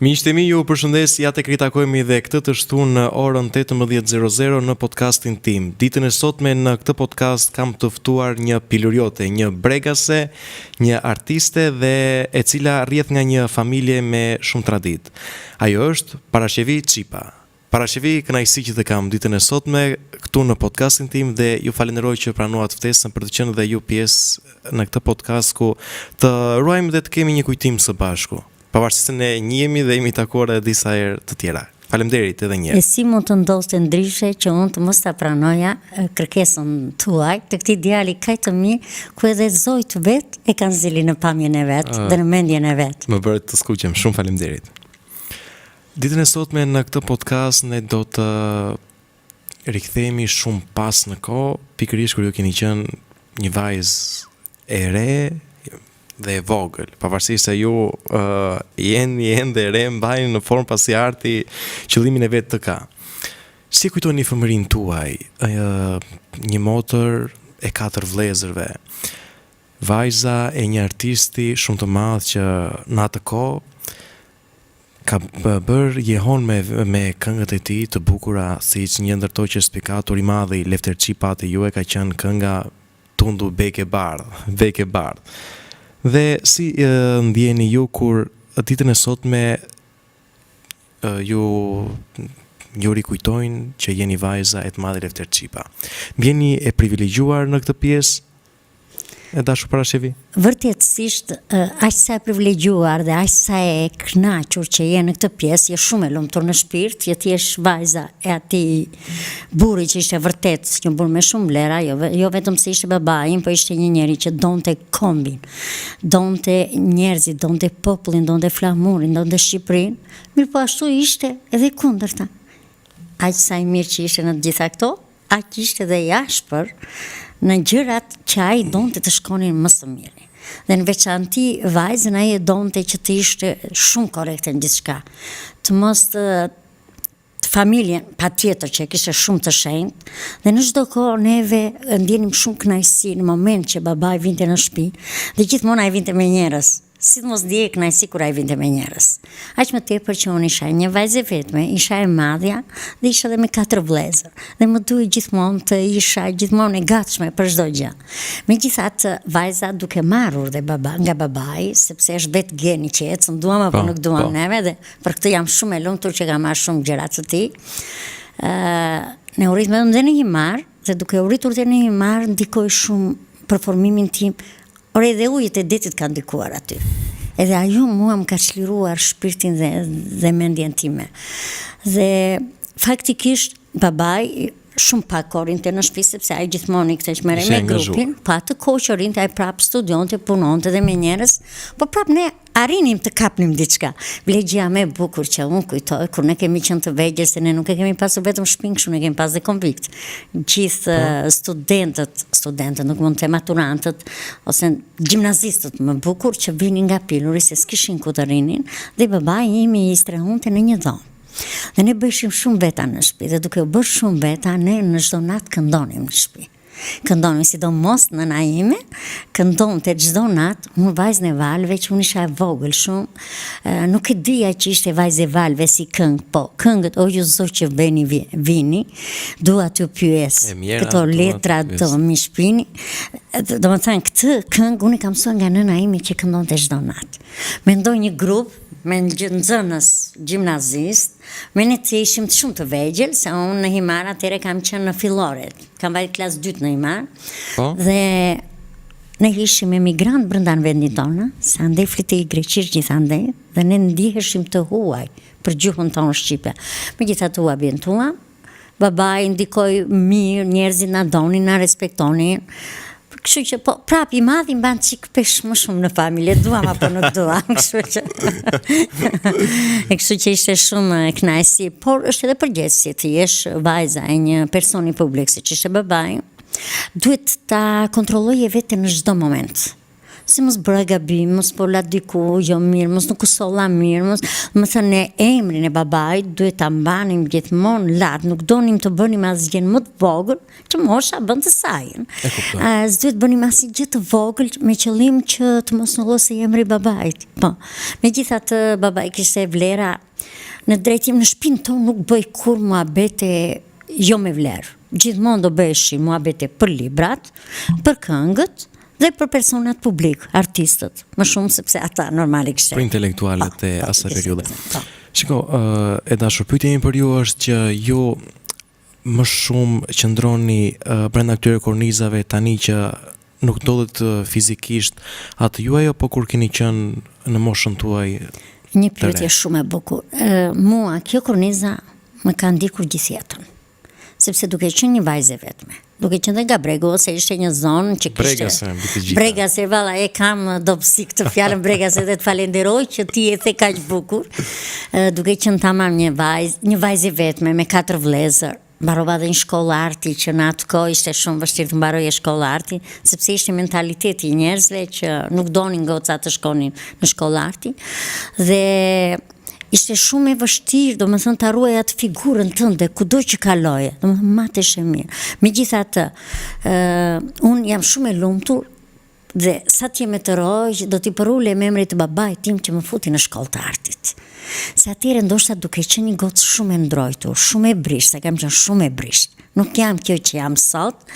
Miqtë mi, ju përshëndes, ja tek ritakojmë dhe këtë të shtunë në orën 18:00 në podcastin tim. Ditën e sotme në këtë podcast kam të ftuar një piluriote, një bregase, një artiste dhe e cila rrjedh nga një familje me shumë traditë. Ajo është Parashevi Qipa. Parashevi, kënaqësi që të kam ditën e sotme këtu në podcastin tim dhe ju falenderoj që pranuat ftesën për të qenë dhe ju pjesë në këtë podcast ku të ruajmë dhe të kemi një kujtim së bashku. Pavarësisht se ne njihemi dhe jemi takuar edhe disa herë të tjera. Faleminderit edhe një herë. E si mund të ndodhte ndryshe që unë të mos ta pranoja kërkesën tuaj të këtij djali kaq të mirë, ku edhe zojt vet e kanë zili në pamjen e vet dhe në mendjen e vet. Më bëre të skuqem, shumë faleminderit. Ditën e sotme në këtë podcast ne do të rikthehemi shumë pas në kohë, pikërisht kur ju keni qenë një vajzë e re dhe e vogël, pavarësisht se ju jenë dhe re mbajnë në formë pasi arti qëllimin e vetë të ka. Si kujtoni fëmërinë tuaj, një motër e 4 vëllezërve, vajza e një artisti shumë të madh që në atë kohë ka bërë jehon me këngët e tij të bukura, siç një ndërto që spikatur i madh i Lefter Çipati ju e ka qenë kënga Tundu Beke Bardh. Dhe si ndjeni ju kur ditën e sotme ju rikujtojnë që jeni vajza e të madhe Lefter Qipa? Jeni e privilegjuar në këtë pjesë e dashur Parashevi? Vërtetësisht, aq sa e privilegjuar dhe aq sa e kënaqur që je në këtë pjesë, je shumë e lumtur në shpirt, je ti vajza e atij burri që ishte vërtet një burr me shumë vlera, jo vetëm se ishte babai, po ishte një njeri që donte kombin, donte njerëzit, donte popullin, donte flamurin, donte Shqipërinë, mirë po ashtu ishte edhe kundërta. Aq sa i mirë që ishte në të gjitha këto, aq ishte dhe i ashpër në gjërat që ai donte të shkonin më së miri. Dhe në veçanti vajzën ai e donte që të ishte shumë korrekte në gjithçka. Të mos të familjen patjetër që kishte shumë të shenjtë dhe në çdo kohë neve ndjenim shumë kënaqësi në moment që babai vinte në shtëpi dhe gjithmonë ai vinte me njerëz. Si të mos ndjej kënaqësi kur ai vinte me njerëz. Aq më tepër që unë isha një vajzë vetme, isha e madhja dhe isha edhe me 4 vëllezër. Dhe më duhej gjithmonë të isha gjithmonë e gatshme për çdo gjë. Megjithatë, vajza duke marrur dhe nga babai, sepse është vetë geni që ecën, duam apo nuk duam neve dhe për këtë jam shumë e lumtur që ka marrë shumë gjëra të tij. Ne u rritëm edhe në Himar dhe duke u rritur te në Himar ndikoi shumë për formimin tim. Por edhe ujët e detit kanë ndikuar aty. Edhe ajo mua më ka çliruar shpirtin dhe mendjen time. Dhe faktikisht babai shumë pak rinte në shtëpi sepse ai gjithmonë ikte që merrej me grupin, pa të kohë që rinte ai prap studionte, punonte dhe me njerëz, po prap ne arrinim të kapnim diçka. Vlegjja më e bukur që unë kujtoj kur ne kemi qenë të vegjël se ne nuk e kemi pasur vetëm shpinë kështu, ne kemi pas dhe konvikt. Gjithë studentët, nuk mund të maturantët ose gjimnazistët më bukur që vinin nga piluri se s'kishin ku të rinin dhe babai im i strehunte në një dhomë. Dhe ne bëshim shumë veta në shtëpi dhe duke u bërë shumë veta ne në çdo natë këndonim në shtëpi. Këndonim sidomos nëna ime, këndonte çdo natë, unë vajzën e valve që unë isha e vogël shumë, nuk e dija që ishte vajzë e valve si këngë, po këngët o ju zot që vini, dua t'ju pyes, këto letra do mi shpini, do më thënë këtë këngë unë kam mësuar nga nëna ime që këndonte çdo natë. Mendoj një grup me nxënës gjimnazist, me ne të ishim të shumë të vegjël, se unë në Himar atëre kam qenë në fillore, kam vajtë klasë 2 në Himar, dhe ne ishim emigrant brenda në vendin tonë, se andej flitej greqisht gjithandej, dhe ne ndiheshim të huaj për gjuhën tonë shqipe. Megjithatë u ambientuam, babai ndikoi mirë, njerëzit na donin, na respektonin. Kështu që po prap i madhi mban çik pesh më shumë në familje, duam apo nuk duam, kështu që ishte shumë kënaqësi, por është edhe përgjegjësi të jesh vajza e një personi publik siç ishte babai, duhet ta kontrolloje veten në çdo moment. si mos bëra gabim, mos po la diku jo mirë, mos nuk u solla mirë, mos më thënë emrin e babait duhet ta mbanim gjithmonë lart, nuk donim të bënim asgjë më të vogël që mosha bën të saj. S'duhet bënim asgjë gjë të vogël me qëllim që të mos nëllosej emri i babait. Po. Megjithatë babai kishte vlera në drejtim në shtëpinë tonë nuk bëj kur muhabete jo me vlerë. Gjithmonë do bëheshin muhabete për librat, për këngët dhe për personat publik, artistët, më shumë sepse ata normale kishte. Për intelektualet e asaj periudhe. Shiko, e dashur, pyetja ime për ju është që ju më shumë qëndroni brenda këtyre kornizave tani që nuk ndodhet fizikisht atë juaj apo kur keni qenë në moshën tuaj? Një pyetje shumë e bukur. Mua kjo korniza më ka ndikur gjithë jetën. Sepse duke qenë një vajzë vetme, duke qenë dhe nga Bregu, ose ishte një zonë që kishte... Bregase, valla, e kam dobësi këtë fjalën Bregase dhe të falenderoj që ti e the kaq bukur. Duke qenë tamam një vajzë vetme me 4 vëllezër, mbarova dhe një shkollë arti që në atë kohë ishte shumë vështirë të mbaroje shkollë arti, sepse ishte mentaliteti i njerëzve që nuk donin goca të shkonin në shkollë arti dhe ishte shumë e vështirë, do më thënë të arruaj atë figurën tënde, kudo që kaloje, do më thënë matesh e mirë. Megjithatë, unë jam shumë e lumtur dhe sa t'jem e të rojë, do t'i përule me emrit të babait tim që më futi në shkollë të artit. Se atyre ndoshta duke qenë një gocë shumë e ndrojtur, shumë e brisht, se kam qenë shumë e brisht. Nuk jam kjo që jam sot,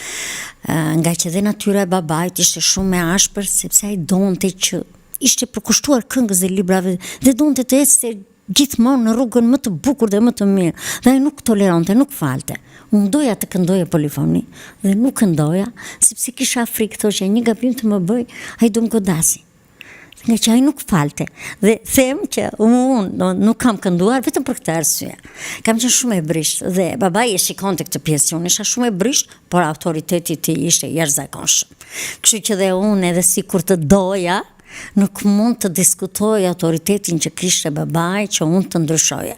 nga që dhe natyra e babait ishte shumë e ashpër, sepse ai donte që ishte përkushtuar këngës dhe librave dhe donte të ecte gjithmonë në rrugën më të bukur dhe më të mirë. Dhe ai nuk toleronte, nuk falte. Unë doja të këndoja polifoni dhe nuk këndoja, sepse kisha frikë, thoshe një gabim të më bëj, ai do më godasi. Nga që ai nuk falte. Dhe them që unë nuk kam kënduar vetëm për këtë arsye. Kam qenë shumë e brisht dhe babai e shikonte këtë pjesë që unë isha shumë e brisht, por autoriteti i tij ishte jashtëzakonshëm. Kështu që dhe unë edhe sikur të doja, nuk mund të diskutoj autoritetin që kishte babai që unë të ndryshoja.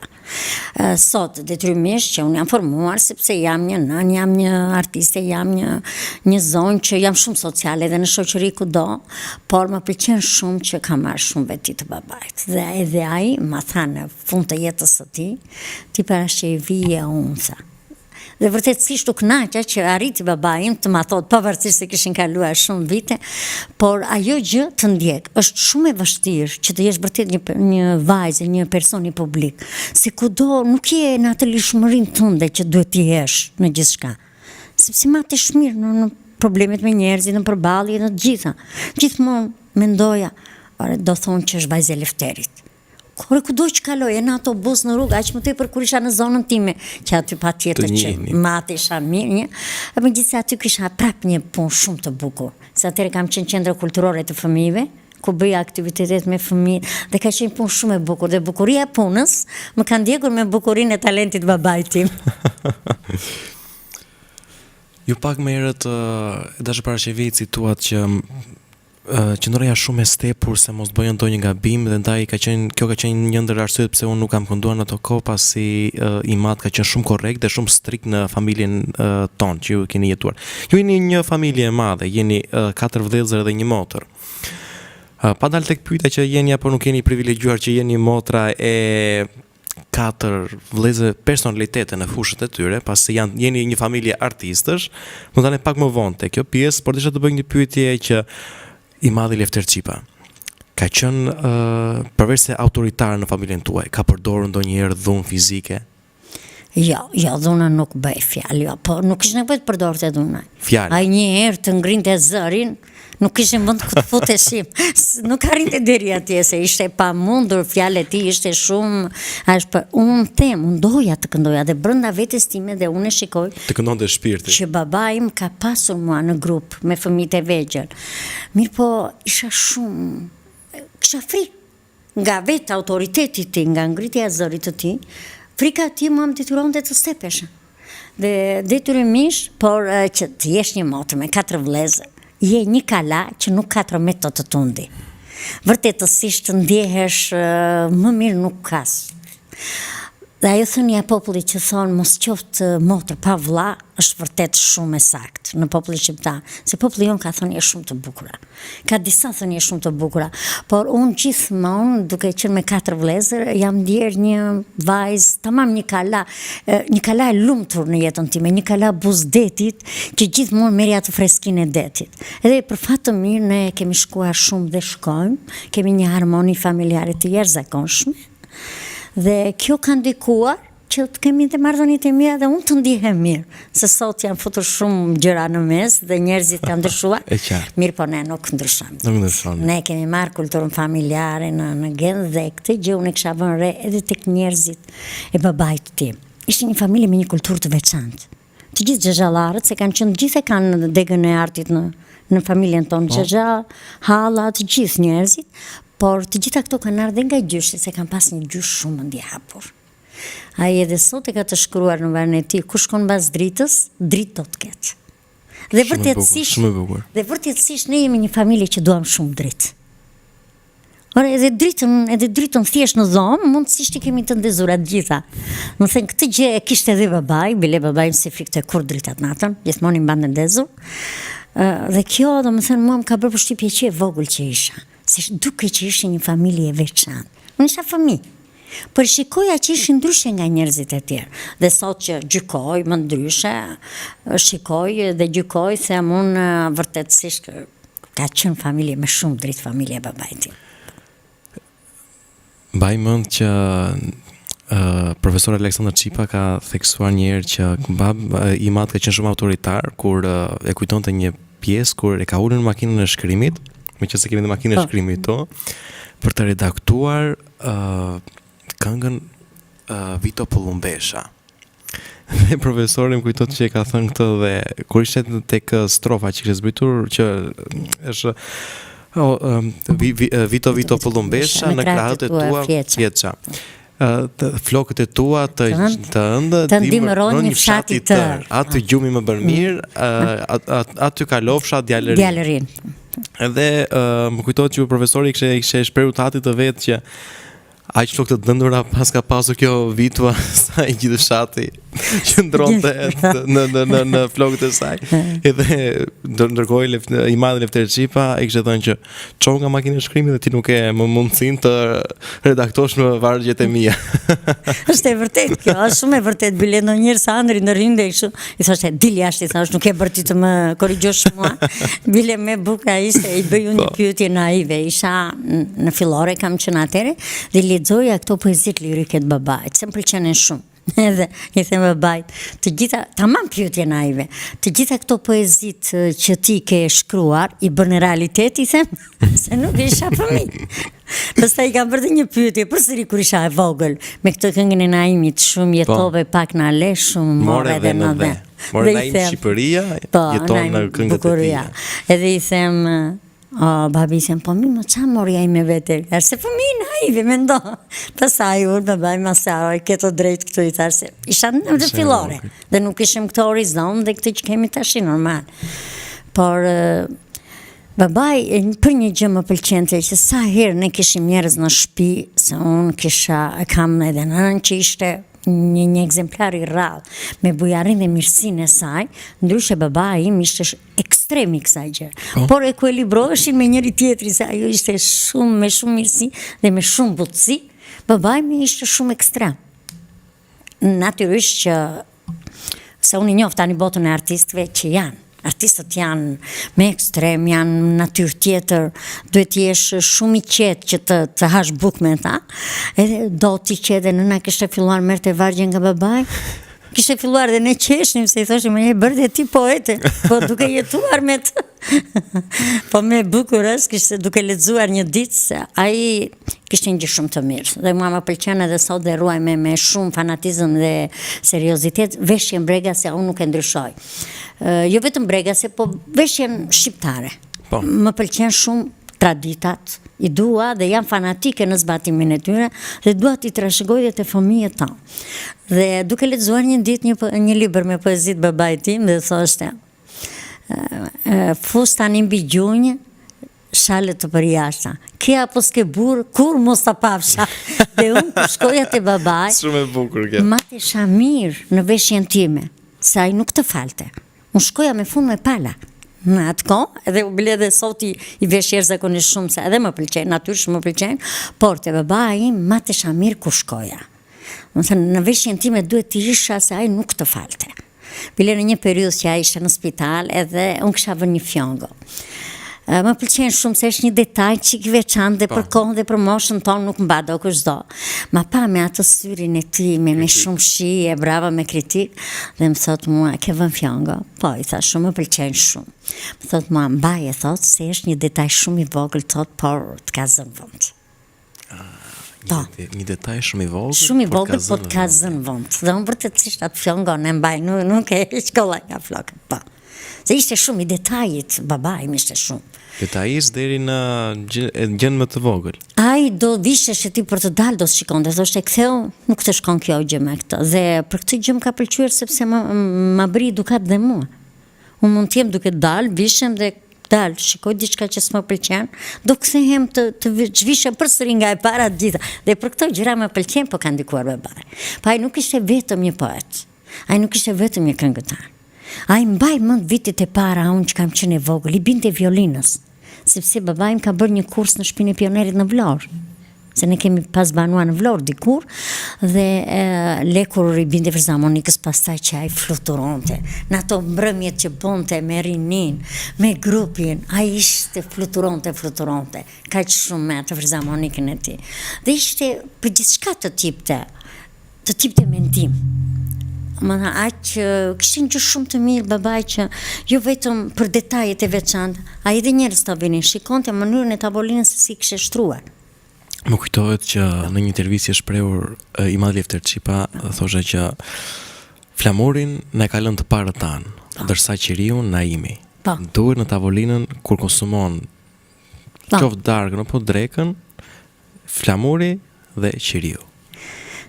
Sot detyrimisht që unë jam formuar sepse jam një nën, jam një artiste, jam një zonë që jam shumë sociale dhe në shoqëri kudo, por më pëlqen shumë që kam marrë shumë veti të babait. Dhe edhe ai ma tha në fund të jetës së tij, ti para që i vije unë tha. Dhe vërtetësisht u kënaqa që arriti babai im të ma thotë, pavarësisht se kishin kaluar shumë vite, por ajo gjë të ndjek. Është shumë e vështirë që të jesh vërtet një vajzë, një person i publik. Se kudo nuk je në atë lishmërinë tënde që duhet të jesh në gjithçka. Sepse matesh mirë në problemet me njerëzit, në përballje, në të gjitha. Gjithmonë mendoja, do thonë që është vajzë e Lefterit. Kur kudo që kaloje në autobus në rrugë, aq më tepër kur isha në zonën time, që aty patjetër që mate isha mirë, një, megjithëse aty kisha prap një punë shumë të bukur. Se atëherë kam qenë qendër kulturore të fëmijëve, ku bëja aktivitetet me fëmijë dhe ka qenë punë shumë e bukur dhe bukuria e punës më ka ndjekur me bukurinë e talentit babait tim. Ju pak më herët dashur parashevit cituat që qëndroja shumë e stepur se mos bëjë ndonjë gabim dhe ndaj kjo ka qenë një ndër arsyet pse unë nuk kam kënduar në ato kohë pasi i madh ka qenë shumë korrekt dhe shumë strikt në familjen tonë që ju keni jetuar. Ju jeni një familje e madhe, jeni 4 vëllezër dhe një motër. Pa dalë tek pyetja që jeni apo nuk jeni privilegjuar që jeni motra e 4 vëllezër personalitete në fushët e tyre, pasi jeni një familje artistësh, do të dalë pak më vonë te kjo pjesë, por desha të bëj një pyetje që i madhi Lefter Qipa ka qenë përveç se autoritar në familjen tuaj, ka përdorur ndonjëherë dhunë fizike? Jo, dhuna nuk bëj fjalë, jo, po nuk ishte nevojë të përdorte dhuna. Fjalë. Ai një herë të ngrinte zërin, nuk kishte mend të futeshim. Nuk arrinte deri atje se ishte pamundur, fjalët e tij ishte shumë, unë doja të këndoja dhe brenda vetes time dhe unë e shikoj. Të këndonte shpirti. Që babai im ka pasur mua në grup me fëmijët e vegjël. Mirë po isha kisha frikë nga vetë autoriteti i tij, nga ngritja e zërit të tij. Frika ti mua më detyronte të stepesha. Dhe detyrimisht, por që të jesh një motër me 4 vëllezër, je një kala që nuk ka tromet të tundi. Vërtetësisht ndjehesh më mirë nuk ka. Dhe ajo thënia e popullit që thonë mos qoftë motër pa vlla është vërtet shumë e saktë në popullin shqiptar, se populli jon ka thënie shumë të bukura. Ka disa thënie shumë të bukura, por unë gjithmonë duke qenë me 4 vëllezër jam ndier një vajzë, tamam një kala e lumtur në jetën time, një kala buzdetit që gjithmonë merri atë freskinë e detit. Edhe për fat të mirë ne kemi shkuar shumë dhe shkojmë, kemi një harmoni familjare të jashtëzakonshme. Dhe kjo ka ndikuar që të kemi të marrëdhëniet e mira dhe unë të ndihem mirë, se sot janë futur shumë gjëra në mes dhe njerëzit kanë ndryshuar. Mirë, po ne nuk ndryshojmë. Ne kemi marrë kulturën familjare në gen dhe këtë gjë unë kisha vënë re edhe tek njerëzit e babait tim. Ishte një familje me një kulturë të veçantë. Të gjithë xhaxhallarët se kanë qenë gjithë kanë degën e artit në familjen tonë, xhaxha, halla, të gjithë njerëzit. Por të gjitha këto kanë ardhur nga gjyshi, se kanë pas një gjysh shumë ndihapur. Ai edhe sot e ka të shkruar në varrin e tij, ku shkon mbas dritës, dritë do të ketë. Dhe vërtetësisht ne jemi një familje që duam shumë dritë. Ora edhe dritën thjesht në dhomë, mundësisht I kemi të ndezura të gjitha. Më thënë këtë gjë e kishte edhe babai, bile babai si frikte kur dritat natën, gjithmonë I mbante ndezur. Dhe kjo, domethënë, mua më ka bërë përshtypje që e vogël që isha. Se duke që ishte një familje e veçantë. Unë isha fëmijë, por shikoja që ishin ndryshe nga njerëzit e tjerë. Dhe sot që gjykoj më ndryshe, shikoj dhe gjykoj se unë vërtetësisht ka qenë familje me shumë dritë, familje e babait tim. Mbaj mend që profesor Aleksandër Çipa ka theksuar një herë që I madh ka qenë shumë autoritar kur e kujtonte një pjesë kur e ka ulur në makinën e shkrimit, meqense kemi në makinë e shkrimit për të redaktuar këngën Vito Pollumbesha. Dhe profesori më kujtot që e ka thënë këtë dhe kur ishte tek strofa që kishte zbritur që është Vito Pollumbesha në krahët e tua fjeça. Flokët e tua të ëndë të ndimëron një fshati tër. Aty gjumi më bën mirë, aty kalofsha djalerin. Edhe më kujtohet që profesori kishte shprehur tatit të vet që aq flokë të dëndura pas ka pasur kjo vitua sa I gjithë fshati që ndronte në flokët e saj. Edhe ndërkohë I madh Lefter Çipa I kishte thënë që çon nga makina e shkrimit dhe ti nuk e më mundësinë të redaktosh në vargjet e mia. Është e vërtet kjo, është shumë e vërtet. Bile ndonjëherë sa Andri ndërrinte kështu, I thoshte dil jashtë, I thash nuk e bër ti të më korrigjosh mua. Bile me buka ishte I bëj unë një pyetje naive. Isha në fillore kam qenë atëre dhe lexoja këto poezit lirike të babait, se më pëlqenin shumë. Edhe I them babait, të gjitha, tamam pyetje naive, të gjitha këto poezit që ti ke shkruar I bën në realitet, I them, se nuk isha fëmijë. Pastaj I kam bërë një pyetje përsëri kur isha e vogël, me këtë këngën e Naimit, shumë jetove pak na le, shumë more dhe në dhe. More Naim Shqipëria, jeton në këngët e tij. Edhe I them babi sem po mi më qa morja I me vete se fëmijë naive mendo pasaj unë babai më saroj keto drejt këtu I thash se isha në fillore dhe nuk ishim këto horizon dhe këtë që kemi tash normal por babai për një gjë më pëlqente që sa herë ne kishim njerëz në shtëpi se unë kam edhe nënën që ishte një ekzemplar I rrallë me bujarin dhe mirësinë e saj, ndryshe babai im ishte ekstrem I kësaj gjë. Por e ekuilibroheshin me njëri tjetrin se ajo ishte me shumë mirësi dhe me shumë butësi, babai mi ishte shumë ekstrem. Natyrisht që se unë I njoh tani botën e artistëve që janë. Artistët janë me ekstrem, janë natyrë tjetër, duhet jesh shumë I qetë që të hash bukë me ta. Edhe do t'i qetë, nëna kishte filluar merrte vargje nga babai. Kishte filluar dhe ne qeshnim se I thoshim e bërë ti poete, po duke jetuar me të. Po me bukurës kishte duke lexuar një ditë se ai kishte një gjë shumë të mirë. Dhe mua më pëlqen edhe sot dhe ruaj me shumë fanatizëm dhe seriozitet veshjen bregase unë nuk e ndryshoj. Jo vetëm bregase, po veshjen shqiptare. Më pëlqen shumë traditat, I dua dhe jam fanatike në zbatimin e tyre dhe dua t'i trashëgoj dhe të fëmijët tonë. Dhe duke lexuar një ditë një libër me poezit babait tim dhe thoshte fustan I mbi gjunjë shalet të përjashta. Ke apo s'ke burë, kur mos ta pafsha. Dhe unë kur shkoja te babaj, Shumë e bukur kjo. ma isha mirë në veshjen time, se ai nuk të falte. Unë shkoja me fund me pala. Në atë kohë, edhe u bile dhe sot i veshjer zakonisht shumë, se edhe më pëlqen, natyrisht më pëlqen, por te babaj im ma isha mirë kur shkoja. Më thënë, në veshjen time duhet të isha se ai nuk të falte. Bile në një periudhë që ai ishte në spital, edhe unë kisha vënë një fjongo. Më pëlqen shumë se është një detaj që i veçantë dhe për kohën dhe për moshën tonë nuk mbado kushdo. Ma pa me atë syrin e tij me shumë shije, brava me kritik, dhe më thot mua, ke vën fjongo? Po, i tha shumë, më pëlqen shumë. Më thot mua, mbaje, thot, se është një detaj shumë i vogël, thot, por të ka zënë vend. Një detaj shumë i vogël. Shumë i vogël, po të ka zënë vend. Dhe unë vërtetësisht atë fjongon e mbaj, nuk e shkolla nga flokët, po. Se ishte shumë i detajit, babaj ishte shumë. Detajis deri në gjën më të vogël. Ai do vishesh e ti për të dalë do të shikonte, thoshte ktheu, nuk të shkon kjo gjë me këtë. Dhe për këtë gjë më ka pëlqyer sepse ma bëri edukat dhe mua. Unë mund të jem duke dalë, vishem dhe dalë, shikoj diçka që s'më pëlqen, do kthehem të zhvishem përsëri nga e para të gjitha. Dhe për këto gjëra më pëlqen, po ka ndikuar babaj. Pa ai nuk ishte vetëm një poet. Ai nuk ishte vetëm një këngëtar. Ai mbaj mend vitit e para unë që kam qenë e vogël, i binte violinës. Sepse baba im ka bërë një kurs në shtëpinë e Pionerit në Vlorë. Se ne kemi pas banuar në Vlorë dikur dhe lekur i binte filharmonikës, pastaj që ai fluturonte. Në ato mbrëmjet që bonte me rinin, me grupin, ai ishte fluturonte. Kaq shumë me atë filharmonikën e tij. Dhe ishte për gjithçka të tipte mendim. Më tha, aq kishte një gjë shumë të mirë babaj që jo vetëm për detajet e veçantë, ai edhe njerëz ta vinin, shikonte mënyrën e tavolinës se si kishte shtruar. Më kujtohet që në një intervistë e shprehur i Madh Lefter Çipa thoshte që flamurin na ka lënë të parë tanë, ndërsa qiriun na imi. Duhet në tavolinën kur konsumon qoftë darkën apo drekën, flamuri dhe qiriu.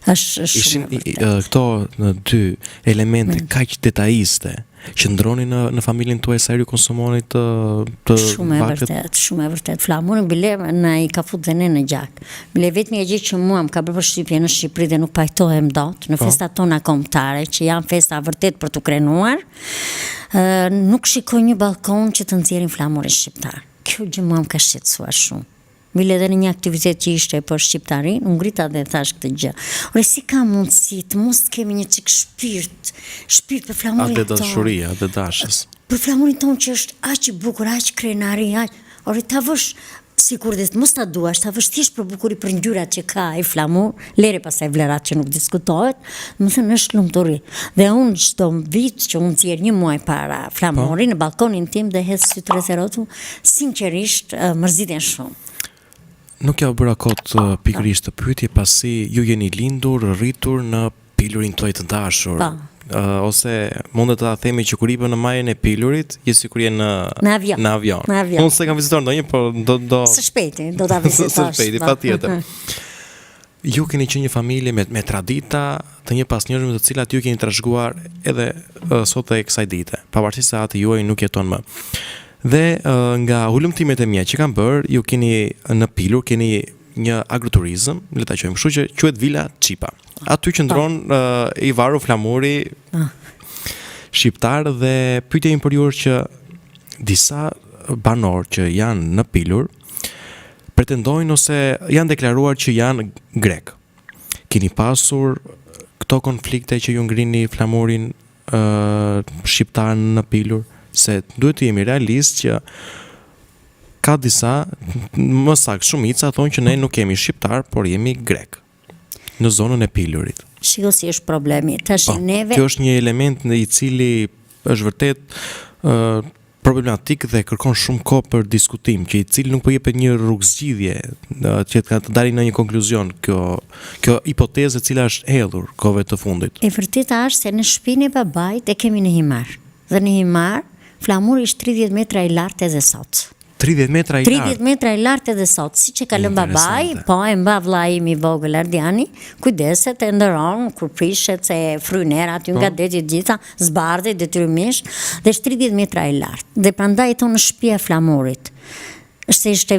Ishin këto në dy elemente kaq detajiste që ndronin në familjen tuaj sa ju konsumonit të shumë e vërtet. Flamurin bile na i ka futur ne në gjak. Bile vetëm gjë që mua më ka bërë përshtypje në Shqipëri dhe nuk pajtohem dot në festat tona kombëtare, që janë festa vërtet për të krenuar, nuk shikoj një balkon që të nxjerrin flamurin shqiptar. Kjo gjë mua më ka shqetësuar shumë. Bile edhe në një aktivitet që ishte për shqiptarin, unë ngrita dhe thash këtë gjë. Ore, si ka mundësi të mos të kemi një çik shpirt për flamurin tonë. Atë dashuria, atë dashës. Për flamurin tonë që është aq i bukur, aq krenari, aq. Ore, ta vësh sikur dhe mos ta duash, ta vësh thjesht për bukuri, për ngjyrat që ka ai flamur, lere pastaj vlerat që nuk diskutohet, më thënë është lumturi. Dhe unë çdo vit që unë nxjerr një muaj para flamurin në balkonin tim dhe hedh sy të rrezerotu, sinqerisht mërziten shumë. Nuk ja u bëra kot pikërisht të pyetje pasi ju jeni lindur, rritur në pilurin tuaj të dashur. Ose mundet ta themi që kur i bën në majën e pilurit, je sikur je në avion. Unë se kam vizituar ndonjë, por do së shpejti do ta vizitosh. Së shpejti, patjetër. Ju keni qenë një familje me tradita të një pasnjërshme të cilat ju keni trashëguar edhe sot e kësaj dite, pavarësisht se atë juaj nuk jeton më. Dhe nga hulumtimet e mia që kam bërë, ju keni në pilur keni një agroturizëm, le ta quajmë kështu, që quhet Vila Çipa. Aty qëndron i varu flamuri shqiptar dhe pyetja ime për ju është që disa banor që janë në pilur pretendojnë ose janë deklaruar që janë grek. Keni pasur këto konflikte që ju ngrini flamurin shqiptar në pilur? Se duhet të jemi realist që ka disa, më saktë shumica thonë që ne nuk jemi shqiptar, por jemi grek në zonën e pilurit. Shiko si është problemi. Kjo është një element në i cili është vërtet problematik dhe kërkon shumë kohë për diskutim, që i cili nuk po jepet një rrugëzgjidhje që të dalin në një konkluzion. Kjo hipotezë e cila është hedhur kohëve të fundit. E vërteta është se në shtëpinë e babait e kemi në himar. Dhe në himar flamuri është 30 metra i lartë edhe sot. 30 metra i lartë? 30 metra i lartë edhe sot. Si që ka lënë babaj, po e mba vllai im i vogël Ardiani, kujdeset e ndëron kur prishet se frynera aty nga deti gjitha, zbardhet detyrimisht, dhe është 30 metra i lartë. Dhe prandaj tonë në shtëpia e flamurit. ishte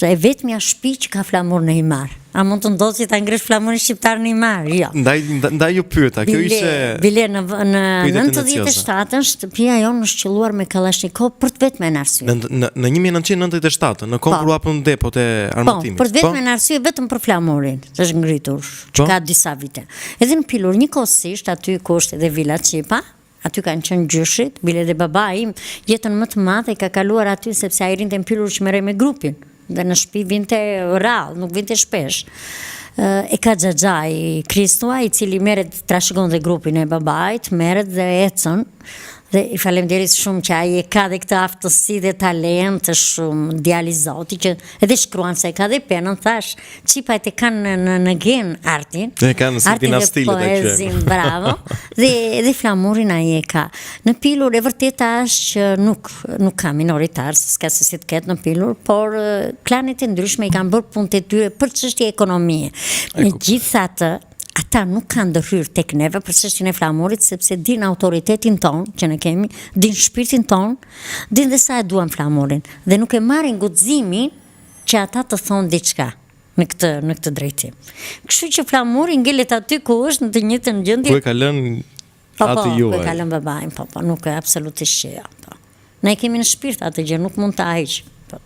e vetmja shtëpi që ka flamur në himar. A mund të ndodhë që ta ngresh flamurin shqiptar në himar? Jo. Ndaj ju pyeta, kjo ishte... Bile, në 97-ën, shtëpia jonë në shqylluar me Kalashnikov për të vetme në arsye. Në 1997, në kohë kur u hapën depot e armatimit. Për të vetme në arsye vetëm për flamurin, që është ngritur, që ka disa vite. Edhe në Pilur, njëkohësisht, aty ku është edhe Villa Qipa, aty kanë qenë gjyshit, bile dhe baba im jetën më të madhe ka kaluar aty sepse ai rinte në Pilur që merrej me grupin. Dhe në shtëpi vinte rrallë, nuk vinte shpesh. E ka xhaxhai Kristua, i cili merret trashëgon dhe grupin e babait, merret dhe ecën. Dhe i falemderit shumë që ai e ka dhe këtë aftësi dhe talent shumë djali i Zotit që edhe shkruan se ka dhe penën, thash, Qipat e kanë në gen artin. E kanë si dinastilet e poezin, bravo. Dhe flamurin ai e ka. Në Pilur e vërteta është që nuk ka minoritar, s'ka se si të ketë në Pilur, por klanet e ndryshme i kanë bërë punët e tyre për çështje ekonomie. Megjithatë, ata nuk kanë ndërhyrë tek neve për çështjen e flamurit sepse din autoritetin ton që ne kemi, din shpirtin ton, din dhe sa e duan flamurin dhe nuk e marrin guximin që ata të thonë diçka në këtë drejtim. Kështu që flamuri ngelet aty ku është në të njëjtën gjendje. Ku e ka lënë atë juaj? Po, e ka lënë babain, po, nuk e absolutisht që jo. Po. Ne kemi në shpirt atë gjë, nuk mund ta heq. Po.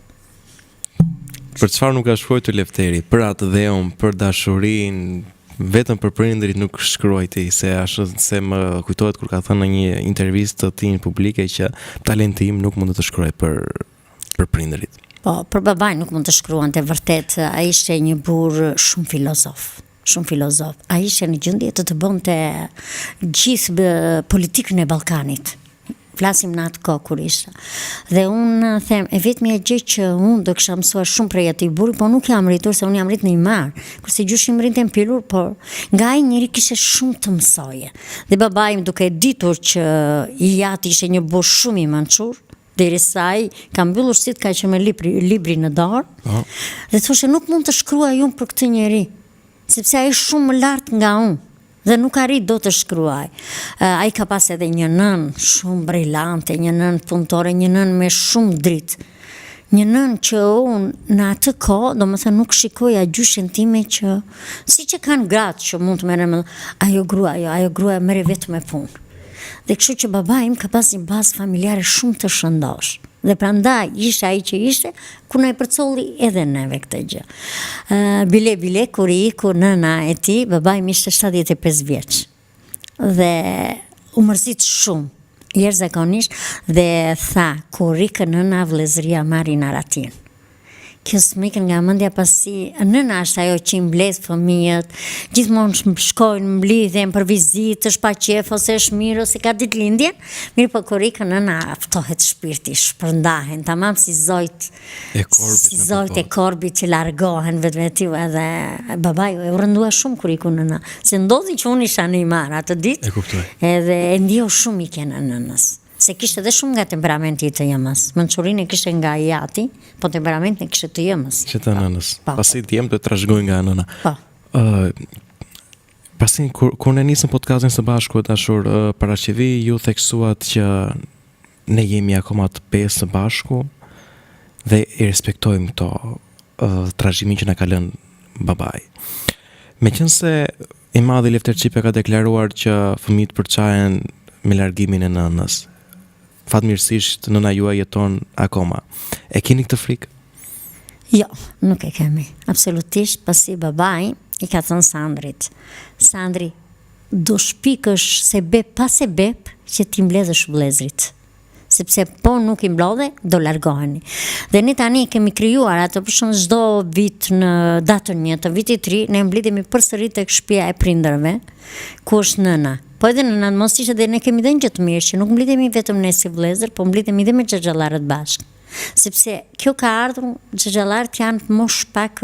Për çfarë nuk ka shkruar të Lefteri? Për atë dheun, për dashurinë, vetëm për prindërit nuk shkruaj ti, se më kujtohet kur ka thënë në një intervistë të tij publike që talenti im nuk mund të shkruaj për prindërit. Po, për babaj nuk mund të shkruante vërtet, ai ishte një burr shumë filozof. Ai ishte në gjendje të bënte gjithë politikën e Ballkanit. Flasim në atë kohë kur ishte. Dhe unë them, e vetmja gjë që unë do kisha mësuar shumë prej atij burri, po nuk jam rritur se unë jam rrit në Himar. Kurse gjyshim rrinte në Pilur, por nga ai njëri kishte shumë të mësoje. Dhe babai im duke ditur që i jati ishte një burr shumë i mençur, derisa ai ka mbyllur syt ka që me libri në dorë. Dhe thoshte nuk mund të shkruaj unë për këtë njerëz, sepse ai është shumë më lart nga unë. Dhe nuk arrit do të shkruaj. Ai ka pas edhe një nën shumë brillante, një nën punëtore, një nën me shumë dritë. Një nën që unë në atë kohë, domethënë nuk shikoja gjyshen time që siç e kanë gratë që mund të merren me ajo grua merre vetëm me punë. Dhe kështu që baba im ka pas një bazë familjare shumë të shëndosh. Dhe prandaj ishte ai që ishte, ku na e përcolli edhe neve këtë gjë. Bile kur i iku nëna e tij, babai im ishte 75 vjeç. Dhe u mërzit shumë, jashtëzakonisht, dhe tha kur ikën nëna vëllezëria marrin aratin. Kjo s'mikën nga mendja pasi nëna është ajo që i mbledh fëmijët, gjithmonë shkojnë mblidhen për vizitë, është pa qef ose është mirë ose ka ditëlindjen, mirë po kur ikën nëna ftohet shpirti, shpërndahen, tamam si zojt e korbit që largohen vetveti edhe babai e rëndua shumë kur iku nëna, se ndodhi që unë isha në Himar atë ditë, edhe e ndjeu shumë ikjen e nënës. Se kishte edhe shumë nga temperamenti të jemës. Mençurinë kishte nga jati, po temperamentin kishte të jemës. Që të nënës. Pasi të jem të trashëgoj nga nëna. Po. Pasi kur ne nisëm podcastin së bashku dashur paraqevi, ju theksuat që ne jemi akoma të pesë së bashku dhe i respektojmë këto trashëgimin që na ka lënë babai. Meqense i madhi Lefter Qipe ka deklaruar që fëmijët përçahen me largimin e nënës. Fatmirësisht nëna juaj jeton akoma. E keni këtë frikë? Jo, nuk e kemi. Absolutisht, pasi babai i ka thënë Sandrit. Sandri, do shpikësh sebep pa sebep që ti mbledhësh vëllezrit. Sepse po nuk i mblodhe, do largoheni. Dhe ne tani kemi krijuar atë për shkak çdo vit në datën 1 të vitit 3, ne mblidhemi përsëri tek shtëpia e prindërve, ku është nëna. Po edhe në mos ishte dhe ne kemi dhe një gjë të mirë që nuk mblidhemi vetëm ne si vëllezër, po mblidhemi dhe me xhaxhallarët bashkë. Sepse kjo ka ardhur, xhaxhallarët janë mosh pak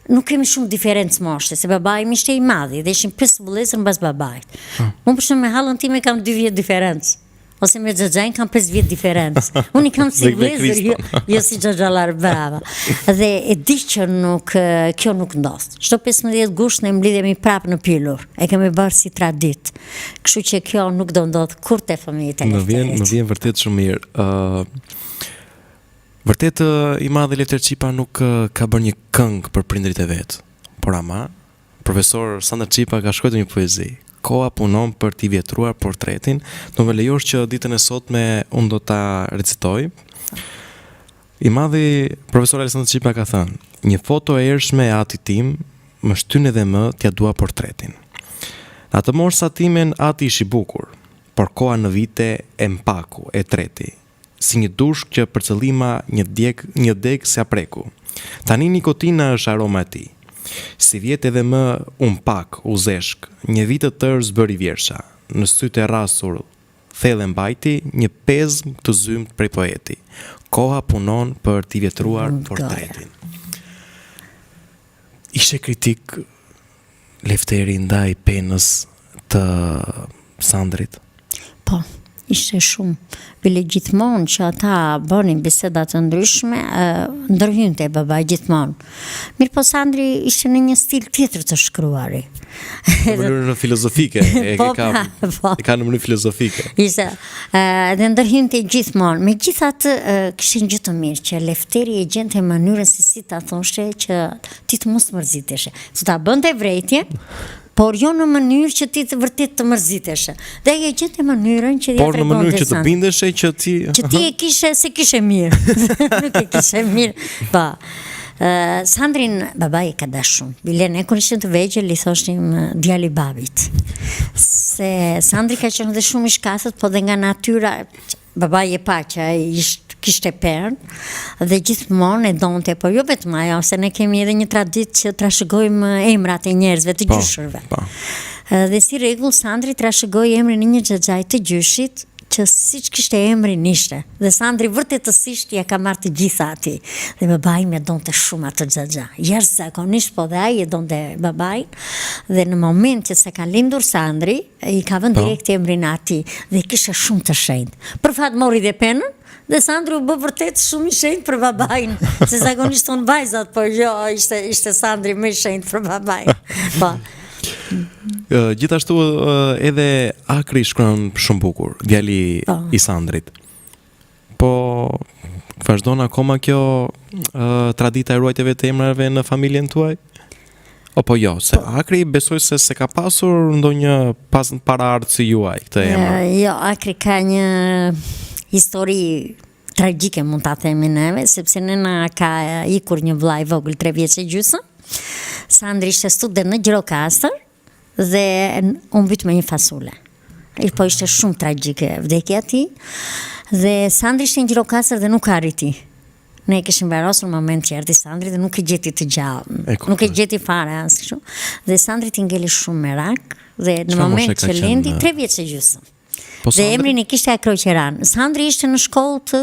nuk kemi shumë diferencë moshë, se babai im ishte i madhi dhe ishin 5 vëllezër mbas babait. Unë për shembull me hallën time kam 2 vjet diferencë. Ose me xhaxhain kam 5 vjet diferencë. Unë kam si vëllezër, jo si xhaxhallar, brava. Dhe e di që kjo nuk ndodh. Çdo 15 gusht ne mblidhemi prapë në Pilur. E kemi bërë si tradit. Kështu që kjo nuk do ndodh kur te fëmijët e Lefterit. Më vjen vërtet shumë mirë. Vërtet i madhi Lefter Çipa nuk ka bërë një këngë për prindrit e vet, por ama profesor Sander Çipa ka shkruar një poezi. Koha punon për t'i vjetruar portretin. Do më lejosh që ditën e sotme unë do ta recitoj. I madhi profesor Aleksandr Çipa ka thënë: "Një foto e ershme e atit tim më shtyn edhe më t'ja dua portretin. Në atë morsa timen ati ish i bukur, por koha në vite e mpaku, e treti, si një dushk që përcëllima një deg se apreku. Tani nikotina është aroma e tij. Si vjet edhe më pak, u zeshk, një vit të tërë zbëri vjersha, në sytë e rasur, thellë mbajti, një pezm të zymt prej poeti. Koha punon për t'i vjetruar portretin." Ishe kritik Lefteri ndaj penës të Sandrit? Po, ishte shumë. Bile gjithmonë që ata bënin biseda të ndryshme, ndërhynte babai gjithmonë. Mirë po Sandri ishte në një stil tjetër të shkruari. Në mënyrë filozofike, e ka në mënyrë filozofike. Ishte, dhe ndërhynte gjithmonë. Megjithatë kishte gjë të mirë që Lefteri e gjente mënyrën se si ta thoshte që ti të mos mërziteshe. Të ta bënte vrejtje, por jo në mënyrë që ti të vërtet të mërziteshe. Dhe e gjente mënyrën që por në mënyrë që të bindeshe që ti e kishe se kishe mirë. Nuk e kishe mirë. Po. Sandrin babai e ka dashur shumë. Bile ne kur ishim të vegjël i thoshim djali babit. Se Sandri ka qenë dhe shumë i shkatët, po dhe nga natyra babai e pa që ai kishte perën dhe gjithmonë e donte, po jo vetëm ajo, se ne kemi edhe një traditë që trashëgojmë emrat e njerëzve të gjyshërve. Dhe si rregull Sandri trashëgoi emrin e një xhaxhai të gjyshit që siç kishte emrin ishte. Dhe Sandri vërtetësisht ja ka marrë të gjitha atij. Dhe babai më donte shumë atë xhaxha. Jashtëzakonisht po dhe ai e donte babain. Dhe në moment që se ka lindur Sandri, i ka vënë direkt emrin atij dhe kishte shumë të shenjtë. Për fat mori dhe penën. Dhe Sandri u bë vërtet shumë i shenjtë për babain, se zakonisht tonë vajzat, por jo, ishte Sandri më i shenjtë për babain. Po. Gjithashtu edhe Akri shkruan shumë bukur, djali i Sandrit. Po vazhdon akoma kjo tradita e ruajtjeve të emrave në familjen tuaj? Apo jo, se Akri besoj se ka pasur ndonjë pas paraardhës juaj këtë emër. Jo, Akri ka një histori tragjike mund ta themi neve, sepse nëna ka ikur një vllai i vogël 3 vjeç e gjysmë. Sandri ishte student në Gjirokastër dhe u mbyt me një fasule. Po ishte shumë tragjike vdekja e tij. Dhe Sandri ishte në Gjirokastër dhe nuk arriti. Ne kishim varosur në moment që erdhi Sandri dhe nuk e gjeti të gjallë. Nuk e gjeti fare as kështu. Dhe Sandri t'i ngeli shumë merak dhe në moment që lindi 3 vjeç e gjysmë. Dhe emrin e kishte Akroqeran. Sandri ishte në shkollë të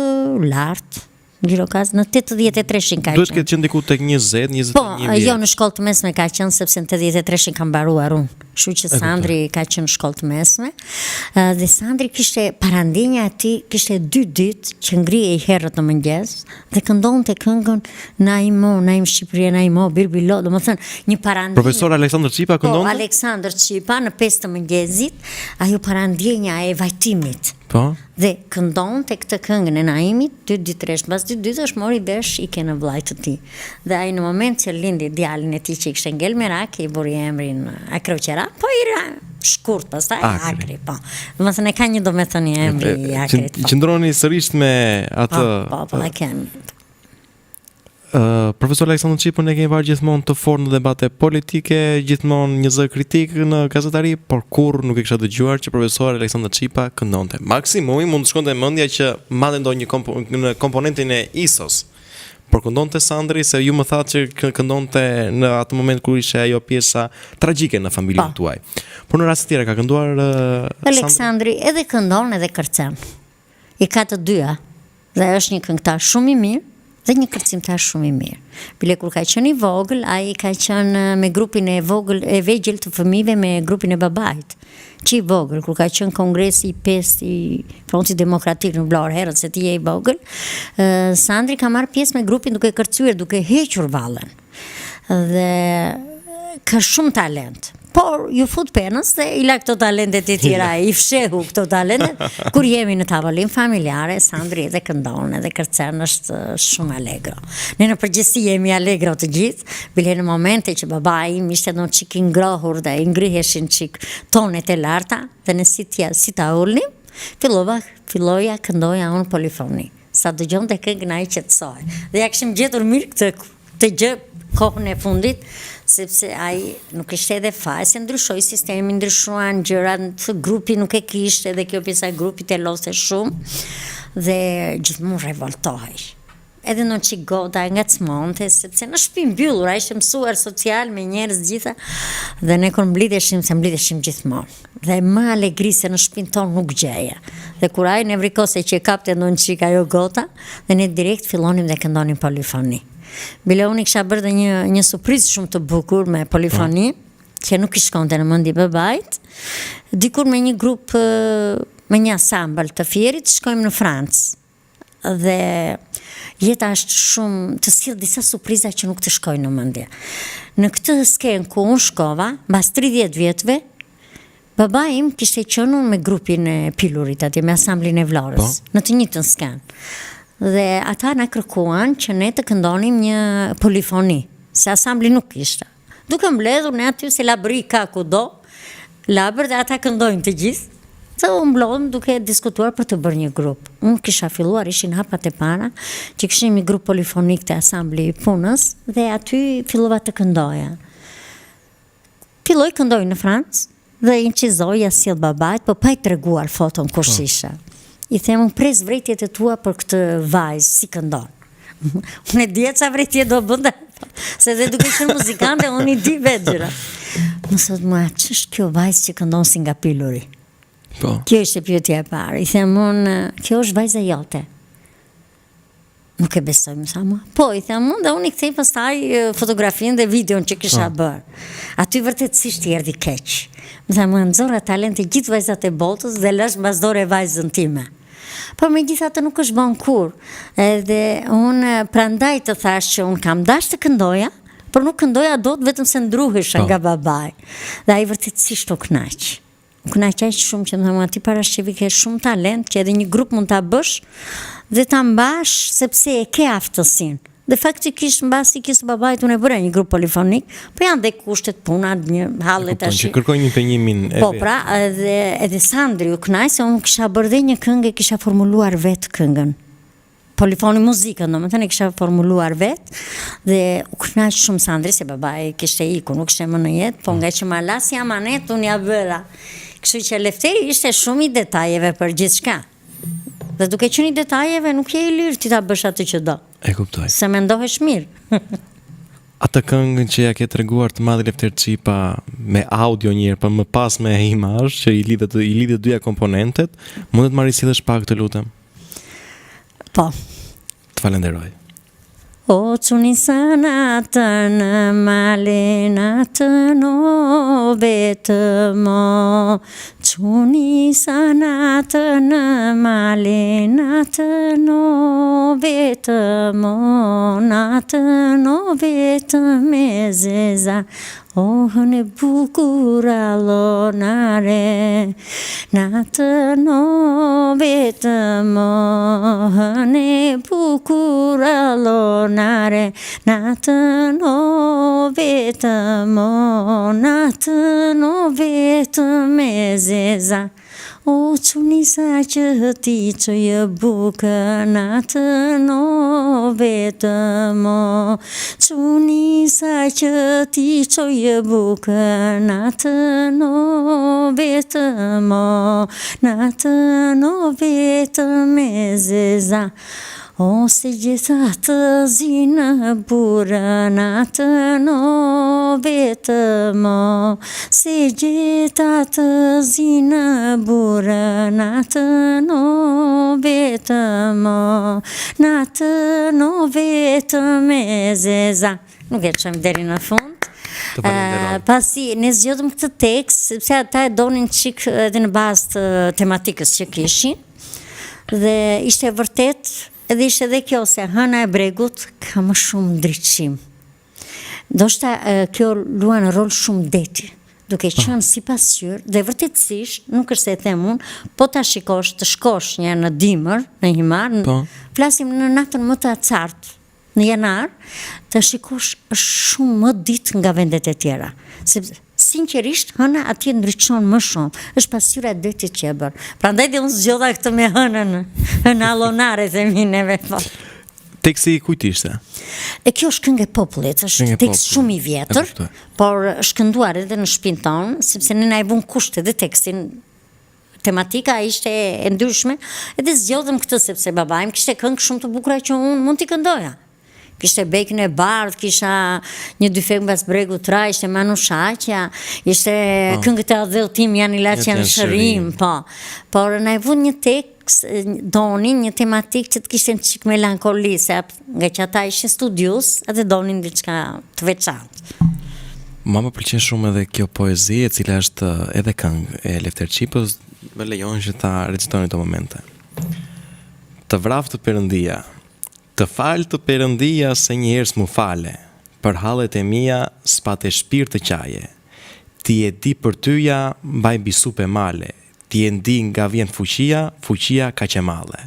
lartë, në Gjirokastër, në 83-shin ka qenë. Duhet këtë qenë diku tek 20, 21 vjet. Jo, në shkollë të mesme ka qenë, sepse në 83-shin kam mbaruar unë. Kështu që Sandri ka qenë në shkollë të mesme. Dhe Sandri kishte parandinja e tij, kishte 2 ditë që ngrihej herët në mëngjes dhe këndonte këngën Naimo, Naim Shqipëria, Naimo, Birbilo, domethënë një parandinje. Profesor Aleksandr Çipa këndonte? Po, Aleksandr Çipa në 5 të mëngjesit, ajo parandinja e vajtimit. Po. Dhe këndonte këtë këngën e Naimit 2 ditë rresht, pas 2 ditësh mori vesh i kenë vllajt të tij. Dhe ai në moment që lindi djalin e tij që kishte ngel merak, i buri emrin Akroqeran, po i ra shkurt pastaj Akri, po. Domethënë ka një domethënie emri i Akrit. Qëndroni sërish me atë. Po, e kemi. Profesor Aleksandr Çipën e kemi parë gjithmonë të fortë në debate politike, gjithmonë një zë kritik në gazetari, por kurrë nuk e kisha dëgjuar që profesor Aleksandr Çipa këndonte. Maksimumi mund të shkonte mendja që madje ndonjë në komponentin e ISOS. Por këndonte Sandri, se ju më thatë që këndonte në atë moment kur ishte ajo pjesa tragjike në familjen tuaj. Por në rast tjera ka kënduar Aleksandri edhe këndon edhe kërcen. I ka të dyja. Dhe është një këngëtar shumë i mirë dhe një kërcimtar shumë i mirë. Bile kur ka qenë i vogël, ai ka qenë me grupin e vogël e vegjël të fëmijëve me grupin e babait. Që i vogël, kur ka qenë kongresi i 5 i Frontit Demokratik në Vlorë, herët se ti je i vogël, Sandri ka marrë pjesë me grupin duke kërcyer, duke hequr vallën. Dhe ka shumë talent. por ju fut penës dhe i la këto talentet e tjera, i fshehu këto talentet. Kur jemi në tavolin familjare, Sandri edhe këndon, edhe kërcen është shumë allegro. Ne në përgjithësi jemi allegro të gjithë, bile në momente që babai im ishte në çik i ngrohur dhe i ngriheshin çik tonet e larta, dhe ne si ta ulnim, filloja këndoja unë polifoni. Sa dëgjonte këngën ai qetësoj. Dhe ja kishim gjetur mirë këtë gjë kohën e fundit, sepse ai nuk ishte edhe faj, se ndryshoi sistemi, ndryshuan gjërat, grupi nuk e kishte, edhe kjo pjesa e grupit e lose shumë, dhe gjithmonë revoltohej. Edhe në që goda ngacmonte, sepse në shtëpi mbyllur, ai ishte mësuar social me njerëz gjitha, dhe ne kur mblidheshim gjithmonë. Dhe më allegri se në shtëpinë tonë nuk gjeja. Dhe kur ai ne vrikose që e kapte ndonjë çik ajo gota, dhe ne direkt fillonim dhe këndonim polifoni. Bile unë i kisha bërë dhe një surprizë shumë të bukur me polifoni, që nuk i shkonte në mendje babait. Dikur me një grup, me një asambël të fjerit, shkojmë në Francë. Dhe jeta është shumë të sill disa surpriza që nuk të shkojnë në mendje. Në këtë skenë ku unë shkova, mbas 30 vjetëve, baba im kishte qenë me grupin e Pilurit atje, me asamblin e Vlorës, në të njëjtën skenë. Dhe ata na kërkuan që ne të këndonim një polifoni, se asambli nuk ishte. Duke mbledhur ne aty se labëri ka kudo, labër dhe ata këndojnë të gjithë. Se u mblodhëm duke diskutuar për të bërë një grup. Unë kisha filluar, ishin hapat e para, që kishim një grup polifonik të asambli i punës, dhe aty fillova të këndoja. Filloj këndoj në Francë, dhe inqizoja sjell babait, po pa i treguar foton kush isha. I them, pres vretjet e tua për këtë vajzë, si këndon. Unë e dje qa vretje do bënda, se dhe duke qenë muzikante, unë i di vetë gjëra. Më thot mua, ç'është kjo vajzë që këndon si nga Piluri? Kjo ishte pyetja e parë. I them unë, kjo është vajza jote. Nuk e besoj, më tha mua. Po, i them unë, dhe unë i kthej pastaj fotografinë dhe videon që kisha bërë. Aty vërtetësisht i erdhi keq. Më tha mua, nxorra talente gjithë vajzat e botës dhe lësh mbasdore vajzën time. Por megjithatë nuk është bën kur. Edhe unë prandaj të thash që unë kam dash të këndoja, por nuk këndoja dot, vetëm se ndruhesha nga babai. Dhe ai vërtetësisht u kënaq. U kënaq aq shumë që më tha mua, ti parashqivi ke shumë talent, që edhe një grup mund ta bësh dhe ta mbash sepse e ke aftësinë. Dhe faktikisht mbasi kisë babait unë e bëra një grup polifonik, po janë dhe kushtet puna, një hallet tash. Që kërkojnë impenjimin e vet. Po pra, edhe Sandri u kënaq se unë kisha bërë dhe një këngë, kisha formuluar vetë këngën. Polifoni muzikën, domethënë e kisha formuluar vetë, dhe u kënaq shumë Sandri se babai kishte ikur, nuk ishte më në jetë, po nga që ma lasi amanet unë ja bëra. Kështu që Lefteri ishte shumë i detajeve për gjithçka. Dhe duke qenë i detajeve nuk je i lirë ti ta bësh atë që do. E kuptoj. Se mendohesh mirë. Atë këngën që ja ke treguar të Madhi Lefter Cipa me audio një herë, por më pas me imazh që i lidhet dyja komponentet, mundet marrë sillesh pak të lutem? Po. Të falenderoj. O çuni sanatë në malenatë no vetëmo, çuni sanatë në malenatë no vetëmo, natë no vetëm e zeza, ohën e bukur allonare, natë no vetëm, ohën e bukur allonare, natë no vetëm, natë no vetëm e zeza. O çuni sa që ti çojë bukë, natë no vetëm, çuni sa që ti çojë bukë, natë no vetëm, natë no vetëm e zeza. O se gjitha të zinë burë, natë no vetëm, se gjitha të zinë burë, natë no vetëm, natë no vetëm e zeza. Nuk e qëmë deri në fund. Pasi ne zgjodhëm këtë tekst, sepse ata e donin qik edhe në bazë të tematikës që kishin, dhe ishte vërtet. Edhe ishte edhe kjo se hëna e bregut ka më shumë ndriçim. Ndoshta kjo luan rol shumë deti. duke qenë si pasqyrë, dhe vërtetësisht, nuk është se e them unë, po ta shikosh, të shkosh një në dimër, në himar, flasim në natën më të acartë, në janar, të shikosh është shumë më ditë nga vendet e tjera. Sepse sinqerisht hëna atje ndriçon më shumë. Është pasqyra e detit që e bën. Prandaj dhe unë zgjodha këtë me hënën allonare themi neve po. Teksti i kujt ishte? E kjo është këngë e popullit, është tekst shumë i vjetër, por është kënduar edhe në shtëpinë tonë, sepse ne na e vënë kusht edhe tekstin. Tematika ishte e ndryshme, edhe zgjodhëm këtë sepse baba im kishte këngë shumë të bukura që unë mund t'i këndoja. Kishte Bekën e Bardh, kisha një dy fek mbas bregu tra, ishte Manu Shaqja, ishte këngët e adhëlltim janë ilaç janë shërim, po. Por na e vun një tekst, donin një tematik që të kishte çik melankoli, se nga që ata ishin studios, atë donin diçka të veçantë. Ma më pëlqen shumë edhe kjo poezi, e cila është edhe këngë e Lefter Çipës, më lejon që ta recitoni këto momente. Të vraf të Perëndia, të falë të Perëndia se një herë s'mu fale, për hallet e mia s'pate shpirt të qaje. Ti e di për tyja, mbaj bisupe male, ti e ndi nga vjen fuqia, fuqia ka që male.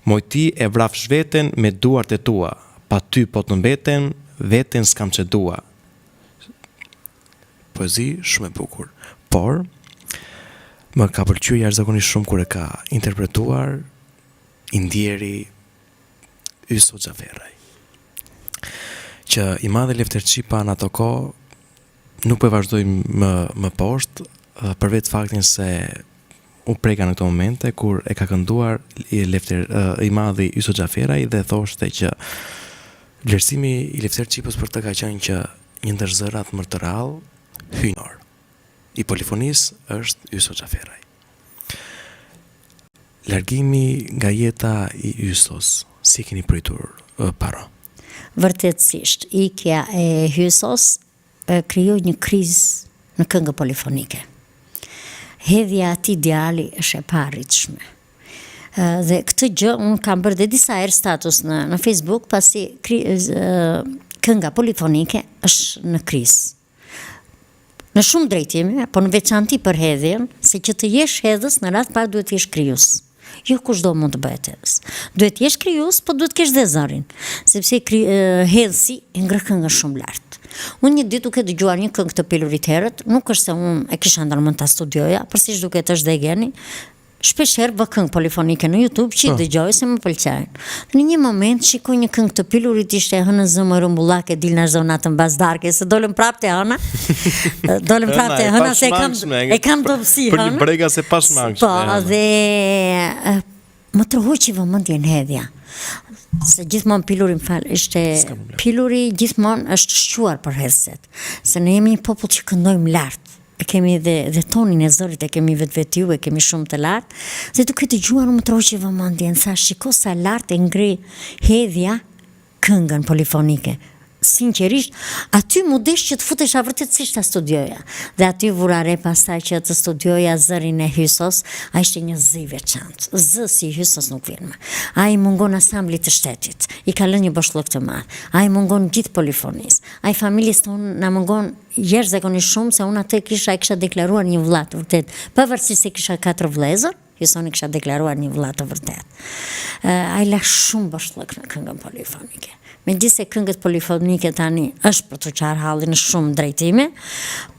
Moj ti e vraf shveten me duart e tua, pa ty po të mbeten, veten s'kam që dua. Poezi shumë e bukur, por më ka pëlqyer jashtëzakonisht shumë kur e ka interpretuar i ndjeri Yso Xhaferaj, që i madhe Lefter Çipa në ato kohë nuk po e vazhdoi më poshtë, për vetë faktin se u preka në këto momente kur e ka kënduar i madhi Yso Xhaferaj dhe thoshte që vlerësimi i Lefter Çipës për të ka qenë që një ndër zërat më të rrallë hyjnor i polifonisë është Yso Xhaferaj. Largimi nga jeta i Ysos, si keni pritur para? Vërtetësisht, ikja e Ysos krijoi një krizë në këngë polifonike. Hedhja ati djali është e paritshme. Dhe këtë gjë unë kam bërë dhe disa herë status në Facebook, pasi kënga polifonike është në krizë. Në shumë drejtime, po në veçanti për hedhjen, se që të jesh hedhës në radhë parë duhet të jesh krijues. Jo kushdo mund të bëhet hedhës. Duhet të jesh krijues, po duhet të kesh dhe zërin, sepse hedhësi e ngre këngën shumë lart. Unë një ditë duke dëgjuar një këngë të Pilurit herët, nuk është se unë e kisha ndërmend ta studioja, por siç duket është dhe Geni. Shpeshherë bë këngë polifonike në YouTube që i dëgjoj se më pëlqejnë. Në një moment shikoj një këngë të Pilurit, ishte Hënë zëmë rumbullake dilna zonatën bazdarke, se dolëm prapë te Hëna. Dolëm prapë te Hëna se e kam dobësi Hëna. Për një brega se pashmangshme. Po, dhe më tërhoqi vëmendjen hedhja. Se gjithmonë Piluri Piluri gjithmonë është shquar për hedhëset. Se ne jemi një popull që këndojmë lart. E kemi dhe tonin e zërit, e kemi vetë e kemi shumë të lartë, dhe duke dëgjuar më troqi vëmendjen, sa shiko sa lartë e ngri hedhja këngën polifonike. Sinqerisht, aty mu desh që të futesha vërtetësisht ta studioja. Dhe aty vura re pastaj që të studioja zërin e Ysos, a ishte një zë i veçantë. Zë si Ysos nuk vjen më. Ai mungon asambli të shtetit, i ka lënë një boshllok të madh. Ai mungon gjithë polifonisë. Ai familjes tonë na mungon jashtëzakonisht shumë, se unë atë kisha deklaruar një vëlla të vërtet. Pavarësisht se kisha 4 vëllezër, Ysoni kisha deklaruar një vëlla të vërtet. Ai la shumë boshllok në këngën polifonike. Megjithëse këngët polifonike tani është për të qarë hallin në shumë drejtime,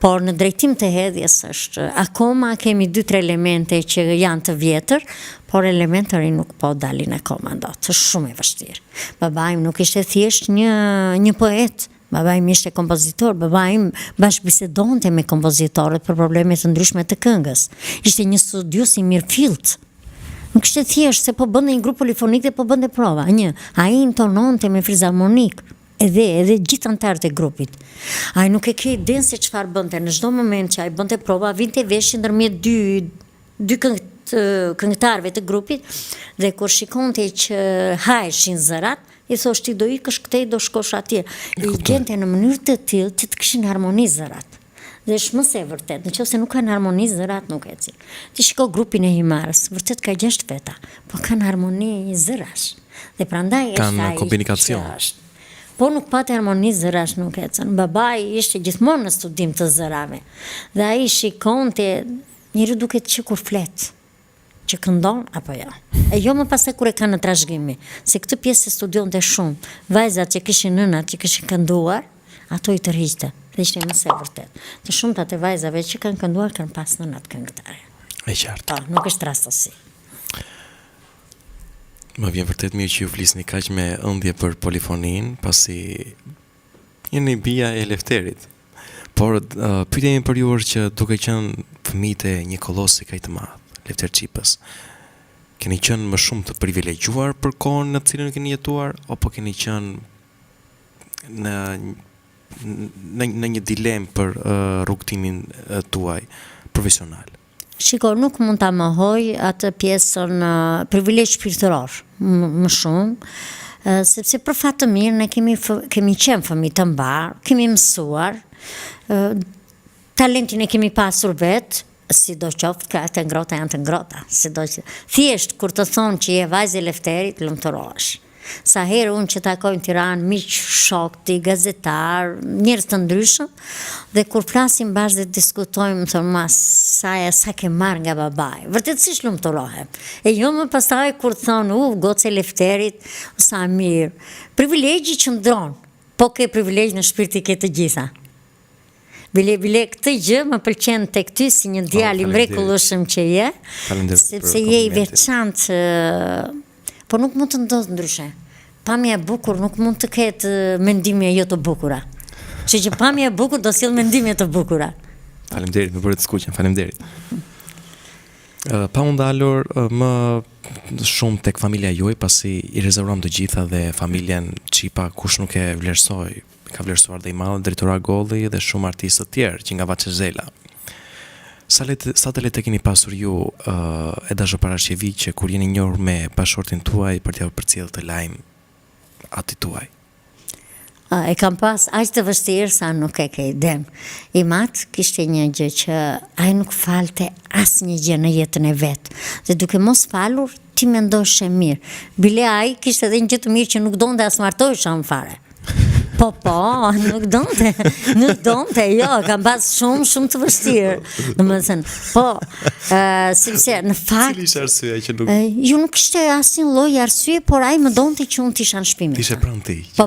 por në drejtim të hedhjes është akoma kemi 2-3 elemente që janë të vjetër, por elementari nuk po dalin akoma dot. Është shumë e vështirë. Babaim nuk ishte thjesht një poet. Babaim ishte kompozitor, babaim bashkëbisedonte me kompozitorët për probleme të ndryshme të këngës. Ishte një studius i mirëfillt. Nuk ishte thjesht se po bënde një grup polifonik dhe po bënde prova. Ai intononte me frizharmonik, edhe gjithë anëtarët e grupit. Ai nuk e ke idenë se çfarë bënte. Në çdo moment që ai bënte prova, vinte vesh ndërmjet dy këngëtarëve të grupit, dhe kur shikonte që hajshin zërat, i thosh ti do ikësh këtej, do shkosh atje. I gjente në mënyrë të tillë që të kishin harmoni zërat. Dhe është më se vërtet, nëse nuk kanë harmoni zërat nuk ecin. Ti shiko grupin e Himarës, vërtet ka 6 veta, po kanë harmoni zërash. Dhe prandaj është kanë komunikacion. po nuk pati harmoni zërash nuk ecën. Babai ishte gjithmonë në studim të zërave. Dhe ai shikonte njëri duket që kur flet, që këndon apo jo. E jo më pastaj kur e ka në trashëgimi, se këtë pjesë e studionte shumë. Vajzat që kishin nënat që kishin kënduar, ato i tërhiqte. Dhe ishte mëse e vërtet. Të shumtat e vajzave që kanë kënduar kanë pas nënat këngëtare. E qartë. Po, nuk është rastësi. Më vjen vërtet mirë që ju flisni kaq me ëndje për polifonin, pasi jeni bija e Lefterit. Por pyetja ime për ju është që duke qenë fëmijët e një kollosi kaq të madh, Lefter Çipës, keni qenë më shumë të privilegjuar për kohën në të cilën keni jetuar, apo keni qenë në një dilemë për rrugtimin tuaj profesional? Shiko, nuk mund ta mohoj atë pjesën privilegj shpirtëror më shumë, sepse për fat të mirë ne kemi qenë fëmijë të mbar, kemi mësuar, talentin e kemi pasur vetë, sidoqoftë krahat e ngrohta janë të ngrohta, thjesht kur të thonë që je vajzë e Lefterit, lumturohesh. Sa herë unë që takoj në Tiranë, miq, shokti, gazetar, njerëz të ndryshëm, dhe kur flasim bashkë dhe diskutojmë, më thonë, sa ke marrë nga babai. Vërtetësisht lumturohem. E jo më pastaj kur thonë, gocë e Lefterit, sa mirë. Privilegji që ndron, po ke privilegj në shpirt i ke të gjitha. Bile këtë gjë më pëlqen tek ty si një djalë i mrekullueshëm që je, sepse je i veçantë, po nuk mund të ndodhë ndryshe. Pamja e bukur nuk mund të ketë mendime jo të bukura. Që pamja e bukur do sjell mendime të bukura. Faleminderit, më bëre të skuqem, faleminderit. Pa u ndalur më shumë tek familja juaj, pasi i rezervuam të gjitha dhe familjen Çipa kush nuk e vlerësoi, ka vlerësuar dhe i madh drejtori Golli dhe shumë artistë të tjerë që nga Vaçezela. Sa të lehtë keni pasur ju Eda Zhoparashvili që kur jeni njohur me bashortin tuaj për t'ia përcjellë të lajm aty tuaj? E kam pas aq të vështirë sa nuk e ke iden. I mat kishte një gjë që ai nuk falte asnjë gjë në jetën e vet. Dhe duke mos falur, ti mendoshe mirë. Bile ai kishte edhe një gjë të mirë që nuk donte as martohesha fare. Po, nuk donte, jo, kam pas shumë të vështirë. Domethënë, po, sepse në fakt Cili ishte arsyeja që nuk ju nuk kishte asnjë lloj arsye, por ai më donte që unë t'isha në shtëpi. Tishe pranë ti. Po,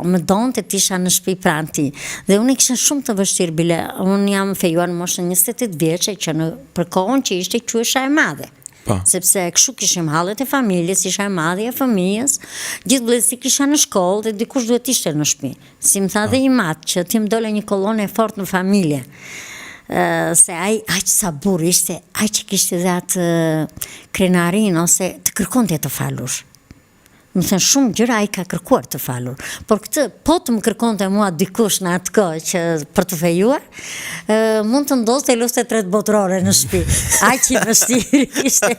më donte t'isha në shtëpi pranë ti. Dhe unë kisha shumë të vështirë bile. Unë jam fejuar në moshën 28 vjeçe që në për kohën që ishte quhesha e madhe. Sepse kështu kishim hallet e familjes, isha e madhe e fëmijës, gjithë vëllezërit kisha në shkollë dhe dikush duhet ishte në shtëpi. Si më tha dhe i mat që ti më dole një kolonë e fortë në familje. Se ai aq sa burr ishte, aq që kishte dhe atë krenarin ose të kërkonte të falur. Më thënë shumë gjëra ai ka kërkuar të falur. Por këtë, po të më kërkonte mua dikush në atë kohë që për të fejuar, mund të ndodhte lufte tretë botërore në shtëpi. Aq i vështirë ishte.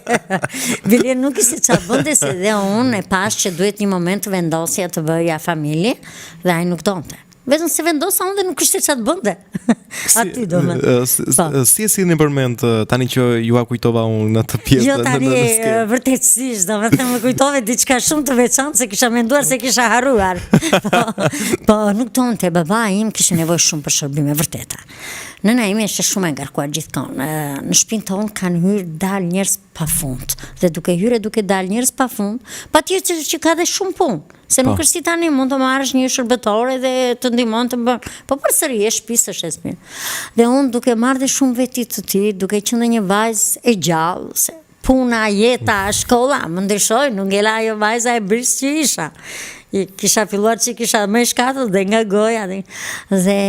Bile nuk ishte çfarë bënte, se dhe unë e pash që duhet një moment të vendosja të bëja familje dhe ai nuk donte. Vetëm se vendosa unë dhe nuk kishte çfarë të bënte. Aty do me. Si e sillni përmend tani që ju a kujtova unë në të pjesë jo, tani, vërtetësisht, domethënë më kujtove diçka shumë të veçantë se kisha menduar se kisha harruar. Po nuk donte, babai im kishte nevojë shumë për shërbime vërteta. Nëna ime ishte shumë e ngarkuar gjithkohë. Në shtëpinë tonë kanë hyrë dal njerëz pafund. Dhe duke hyrë duke dal njerëz pafund, patjetër që ka dhe shumë punë. Se nuk është si tani mund të marrësh një shërbëtore dhe të ndihmon të bën. Po përsëri e shtëpisë është e mirë. Dhe unë duke marrë dhe shumë veti të tij, duke qenë një vajzë e gjallë, se puna, jeta, shkolla, më ndryshoi, nuk ngela ajo vajza e brisë që isha. Kisha filluar që kisha më shkatët dhe nga goja dhe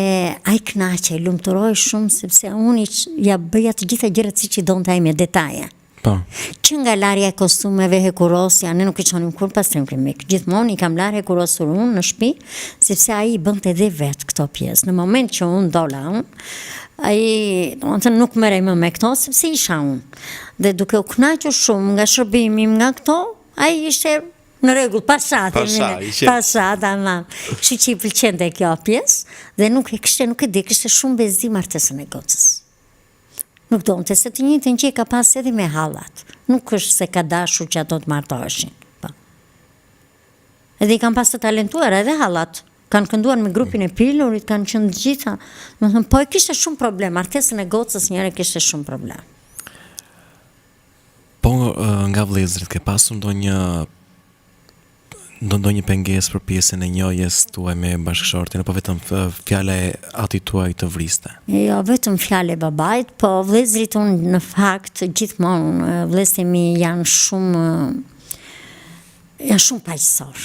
ai kënaqej, lumturoi shumë sepse unë ja bëja të gjitha gjërat siç i donte ai me detaje. Që nga larja e kostumeve hekurosja, ne nuk i çonim kur pastrim kimik. Gjithmonë i kam larë hekurosur unë në shtëpi, sepse ai i bënte edhe vetë këto pjesë. Në moment që unë dola ai domethënë nuk merrej më me këto sepse isha unë. Dhe duke u kënaqur shumë nga shërbimi nga këto, ai ishte në rregull, pashat, tamam. Kështu që i pëlqente kjo pjesë dhe nuk e di, kishte shumë bezi martesën e gocës. Nuk donte, se të njëjtën gjë ka pas edhe me hallat. Nuk është se ka dashur që ato të martoheshin. Edhe i kam pas të talentuar edhe hallat. kanë kënduar me grupin e Pilurit, kanë qenë të gjitha. Do të thënë, po e kishte shumë problem, artesën e gocës njëre kishte shumë problem. Po nga vëllezërit ke pasur ndonjë pengesë për pjesën e njohjes tuaj me bashkëshortin, apo vetëm fjala e atit tuaj të vriste? Jo, vetëm fjala e babait, po vëllezërit unë në fakt gjithmonë vëllezërit e mi janë shumë paqësor.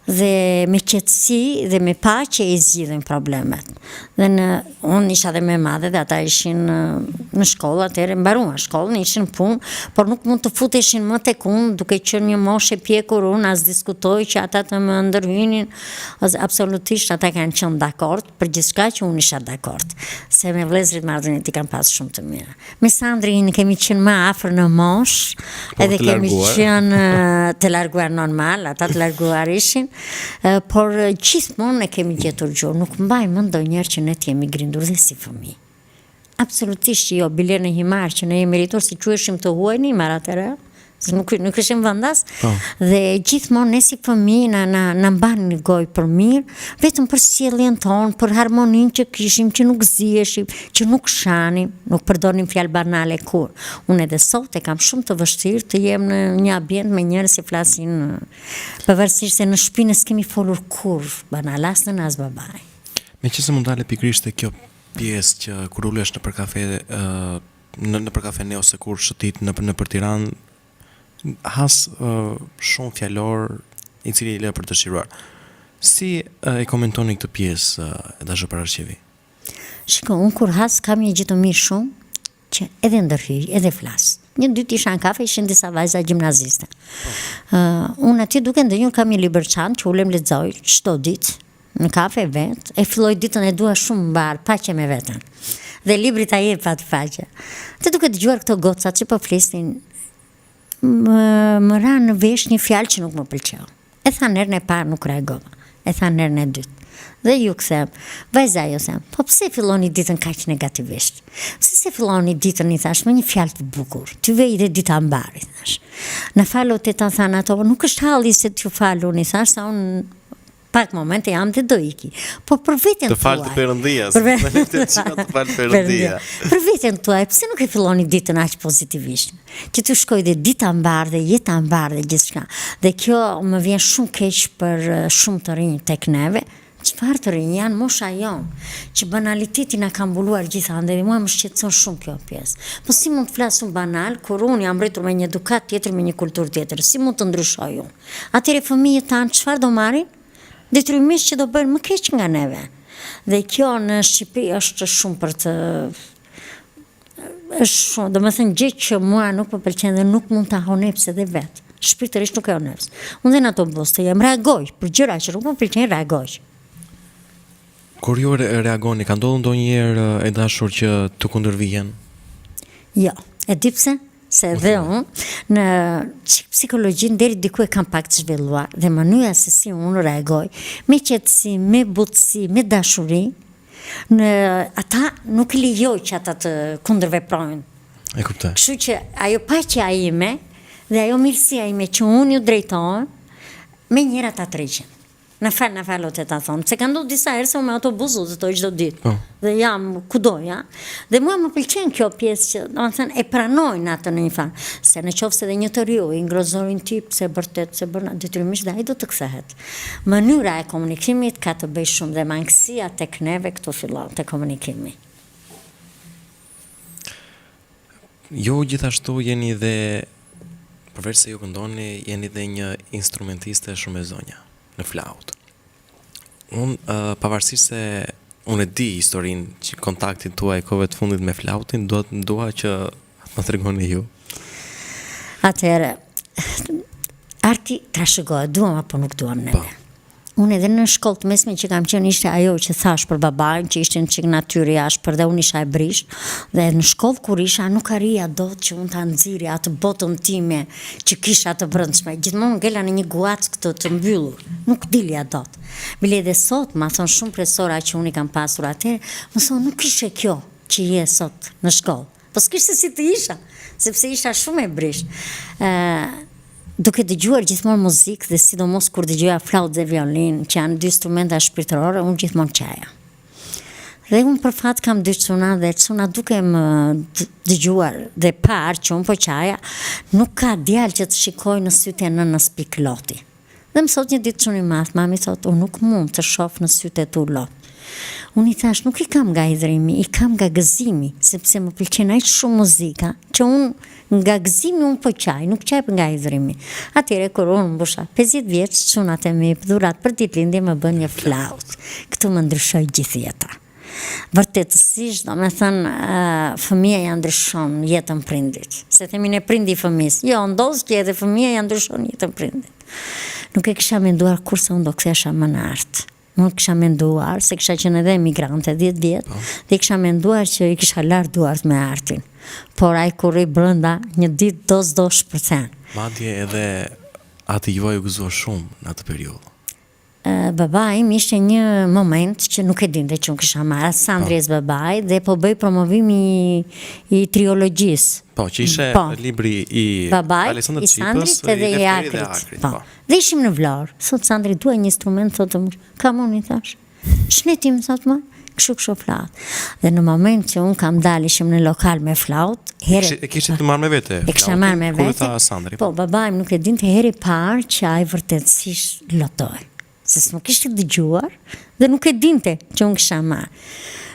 Dhe me qetësi dhe me paqe i zgjidhin problemet. Dhe unë isha dhe me madhe dhe ata ishin në shkollë, atëherë mbaruan shkollën, ishin punë, por nuk mund të futeshin më tek unë, duke qenë një moshë e pjekur, unë as diskutoj që ata të më ndërhynin, absolutisht ata kanë qenë dakord për gjithçka që unë isha dakord, se me vëllezërit marrëdhëniet i kanë pas shumë të mira. Me Sandrin kemi qenë më afër në moshë, edhe kemi qenë të larguar normal, ata të larguar ishin. Por gjithmonë e kemi gjetur gjuhë, nuk mbaj mend ndonjëherë që ne të jemi grindur dhe si fëmijë. Absolutisht jo, bilen e himar që ne jemi rritur si quheshim të huaj në himar atëherë, se nuk ishim vendas, dhe gjithmonë ne si fëmijë na mbanin në gojë për mirë, vetëm për sjelljen tonë, për harmoninë që kishim, që nuk ziheshim, që nuk shanim, nuk përdorim fjalë banale kur. Unë edhe sot e kam shumë të vështirë të jem në një ambient me njerëz që flasin pavarësisht se në shtëpi ne s'kemi folur kurrë banal as në as babaj. Meqense mund dale pikërisht te kjo pjesë që kur ulesh në për kafene ose kur shëtit në për Tiranë, has shumë fjalor i cili le për të shiruar. Si e komentoni këtë pjesë e Dashur Parashqevi? Shiko, unë kur has kam një gjë të mirë shumë që edhe ndërhyj, edhe flas. Një dytë isha në kafe, ishin disa vajza gjimnaziste. Unë aty duke ndonjëherë kam një libërçan që ulem lexoj çdo ditë në kafe vet, e filloj ditën e dua shumë mbar, paqe me veten. Dhe libri ta jep atë paqe. Të duke dëgjuar këto gocat që po flisnin, më ra në vesh një fjalë që nuk më pëlqeu. E thanë herën e parë nuk reagova. E thanë herën e dytë. Dhe ju kthem, vajza jo them, po pse filloni ditën kaq negativisht? Pse se filloni ditën i thash me një fjalë të bukur? Ty vej dhe dita mbar, i thash. Na falo te ta thanë ato, nuk është halli se t'ju falun, i thash, sa unë pak momente jam dhe do iki. Po për veten tuaj. Të falë të Perëndia. Për veten tuaj, pse nuk e filloni ditën aq pozitivisht? Që të shkoj dhe dita mbar dhe jeta mbar dhe gjithçka. Dhe kjo më vjen shumë keq për shumë të rinj tek neve. Çfarë të rinj janë mosha jonë, që banaliteti na ka mbuluar gjithandaj dhe mua më shqetëson shumë kjo pjesë. Po si mund të flas banal kur unë jam rritur me një edukat tjetër, me një kulturë tjetër? Si mund të ndryshoj unë? Atëherë fëmijët tanë çfarë do marrin? Detyrimisht që do bëjnë më keq nga neve. Dhe kjo në Shqipëri është shumë për të është shumë, domethënë gjë që mua nuk më pëlqen dhe nuk mund ta honeps edhe vet. Shpirtërisht nuk e honeps. Unë dhe në ato boste jam reagoj për gjëra që nuk më pëlqejnë, reagoj. Kur ju reagoni, ka ndodhur ndonjëherë e dashur që të kundërvijen? Jo, e di pse? Se dhe unë në psikologjinë deri diku e kam pak të zhvilluar dhe mënyra se si unë reagoj me qetësi, me butësi, me dashuri, ata nuk lejoj që ata të kundërveprojnë. E kuptoj. Kështu që ajo paqja ime dhe ajo mirësia ime që unë ju drejtoj me njëra ta tërheqin. Na falo të ta thonë, se ka ndodhur disa herë se unë me autobusu të toj çdo ditë. Dhe jam kudo, ja. Dhe mua më pëlqen kjo pjesë që, domethënë, e pranojnë atë në një fakt. Se në qoftë se dhe një të riu i ngrozorin ti pse bërtet, pse bën detyrimisht dhe ai do të kthehet. Mënyra e komunikimit ka të bëjë shumë dhe mangësia tek neve këtu fillon te komunikimi. Jo gjithashtu jeni dhe përveç se ju këndoni, jeni dhe një instrumentiste shumë e zonja në flaut. Unë pavarësisht se unë e di historinë që kontaktin tuaj kohëve të fundit me flautin, dua që më tregoni ju. Atëherë, arti trashëgohet, duam apo nuk duam neve. Unë edhe në shkollë të mesme që kam qenë ishte ajo që thash për babain, që ishte në çik natyrë jashpër dhe unë isha e brisht, dhe në shkollë kur isha nuk arrija dot që unë ta nxirja atë botën time që kisha të brendshme. Gjithmonë ngela në një guac këtë të mbyllur, nuk dilja dot. Bile edhe sot ma thon shumë profesora që unë i kam pasur atëherë, më thonë nuk ishe kjo që je sot në shkollë. Po s'kishte si të isha, sepse isha shumë e brisht. duke dëgjuar gjithmonë muzikë dhe sidomos kur dëgjoja flautë dhe violin, që janë dy instrumenta shpirtërore, unë gjithmonë qaja. Dhe unë për fat kam dy çuna dhe çuna duke më dëgjuar dhe parë që unë po qaja, nuk ka djalë që të shikoj në sytë e nënës Pikloti. Dhe më thot një ditë çuni i madh, mami thot, unë nuk mund të shoh në sytë e tu lot. Unë i thash, nuk i kam nga hidhrimi, i kam nga gëzimi, sepse më pëlqen aq shumë muzika, që unë nga gëzimi unë po qaj, nuk qaj nga hidhrimi. Atyre kur unë mbusha 50 vjeç, çunat e mi dhurat për ditëlindje më bën një flautë. Këtu më ndryshoi gjithë jeta. Vërtetësisht, do me thënë, fëmia ja ndryshon jetën prindit. Se themin e prindi fëmis. Jo, ndodh që edhe fëmia ja ndryshon jetën prindit. Nuk e kisha menduar kurse unë do kthesha më në art. Unë kisha menduar, se kisha qenë edhe emigrante 10 vjetë, dhe kisha menduar që i kisha larë duart me artin. Por ai kur i brënda, një ditë do shpërthen. Madje edhe ati juaj u gëzuar shumë në atë periudhë. Babai im ishte një moment që nuk e dinte që unë kisha marrë Sandries babai dhe po bëj promovimi i triologjisë. Po, që ishe libri i babai, Aleksandër i Sandrit Çipës, edhe i Akrit. Po. Dhe ishim në Vlorë. Thot Sandri, dua një instrument, thotë më. Kam unë, i thash. Shnetim, thot më. Kështu flautë. Dhe në moment që unë kam dalë, ishim në lokal me flautë, E kishte të marrë me vete? E kisha marrë me vete. Kur tha Sandri? Po, babai nuk e dinte herë parë që ai vërtetësisht lotoi. Se s'më kishte dëgjuar dhe nuk e dinte që unë kisha marrë.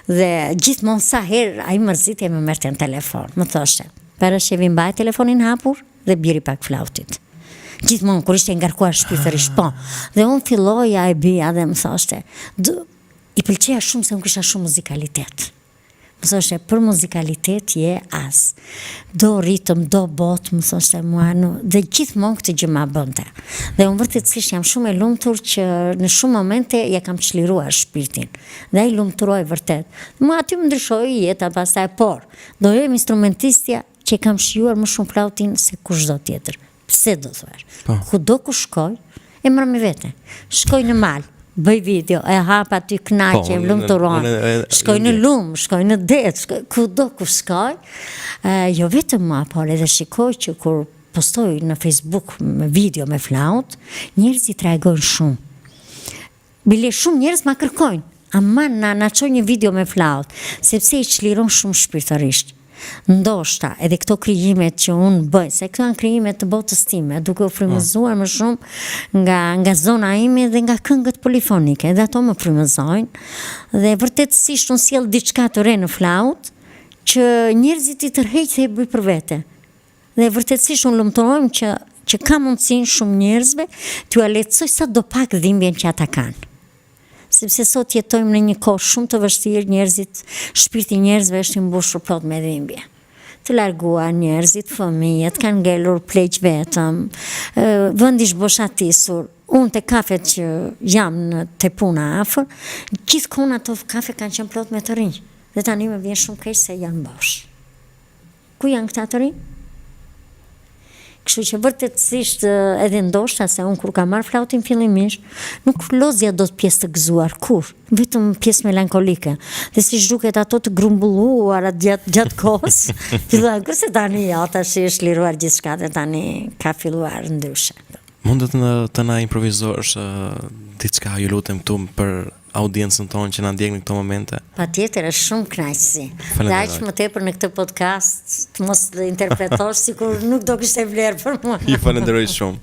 Dhe gjithmonë sa herë ai mërzitej më merrte në telefon. Më thoshte, para shevi mbaj telefonin hapur dhe biri pak flautit. Gjithmonë kur ishte ngarkuar shpirtërisht, po. Dhe unë filloja e bija dhe më thoshte, i pëlqeja shumë se unë kisha shumë muzikalitet. Më thoshte, për muzikalitet je as. Do ritëm, do botë, më thoshte mua, dhe gjithmonë këtë gjë ma bënte. Dhe unë vërtetësisht jam shumë e lumtur që në shumë momente ja kam çliruar shpirtin. Dhe ai lumturoi vërtet. Mua aty më ndryshoi jeta pastaj, por do jem instrumentistja që kam shijuar më shumë flautin se kushdo tjetër. Pse do thuash? Kudo ku shkoj, e marr me vete. Shkoj në mal, bëj video, e hap aty kënaqje, lumturon. Shkoj në lumë, shkoj në det, kudo ku shkoj. Jo vetëm mua, por edhe shikoj që kur postoj në Facebook me video me flaut, njerëzit reagojnë shumë. Bile shumë njerëz ma kërkojnë, ama na çoj një video me flaut, sepse i çliron shumë shpirtërisht. Ndoshta edhe këto krijimet që unë bëj, se këto janë krijimet të botës time, duke u frymëzuar më shumë nga zona ime dhe nga këngët polifonike, dhe ato më frymëzojnë dhe vërtetësisht unë sjell diçka të re në flaut që njerëzit i tërheq se e bëj për vete. Dhe vërtetësisht unë lumturohem që ka mundësinë shumë njerëzve t'u lehtësoj sa do pak dhimbjen që ata kanë. Sepse sot jetojmë në një kohë shumë të vështirë, njerëzit, shpirti njerëzve është i mbushur plot me dhimbje. Të larguar njerëzit, fëmijët kanë ngelur pleq vetëm, vendi është boshatisur. Unë te kafet që jam te puna afër, gjithkohon ato kafe kanë qenë plot me të rinj. Dhe tani më vjen shumë keq se janë bosh. Ku janë këta të rinj? Kështu që vërtetësisht edhe ndoshta se unë kur kam marrë flautin fillimisht, nuk lozja do të pjesë të gëzuar kur, vetëm pjesë melankolike. Dhe si duket ato të grumbulluar gjatë kohës, filluan kurse tani tash është liruar gjithçka dhe tani ka filluar ndryshe. Mundet të na improvizosh diçka, ju lutem këtu për audiencën tonë që na ndjek në këto momente? Patjetër, është shumë kënaqësi. Dhe aq më tepër në këtë podcast të mos interpretosh sikur nuk do kishte vlerë për mua. Ju falenderoj shumë.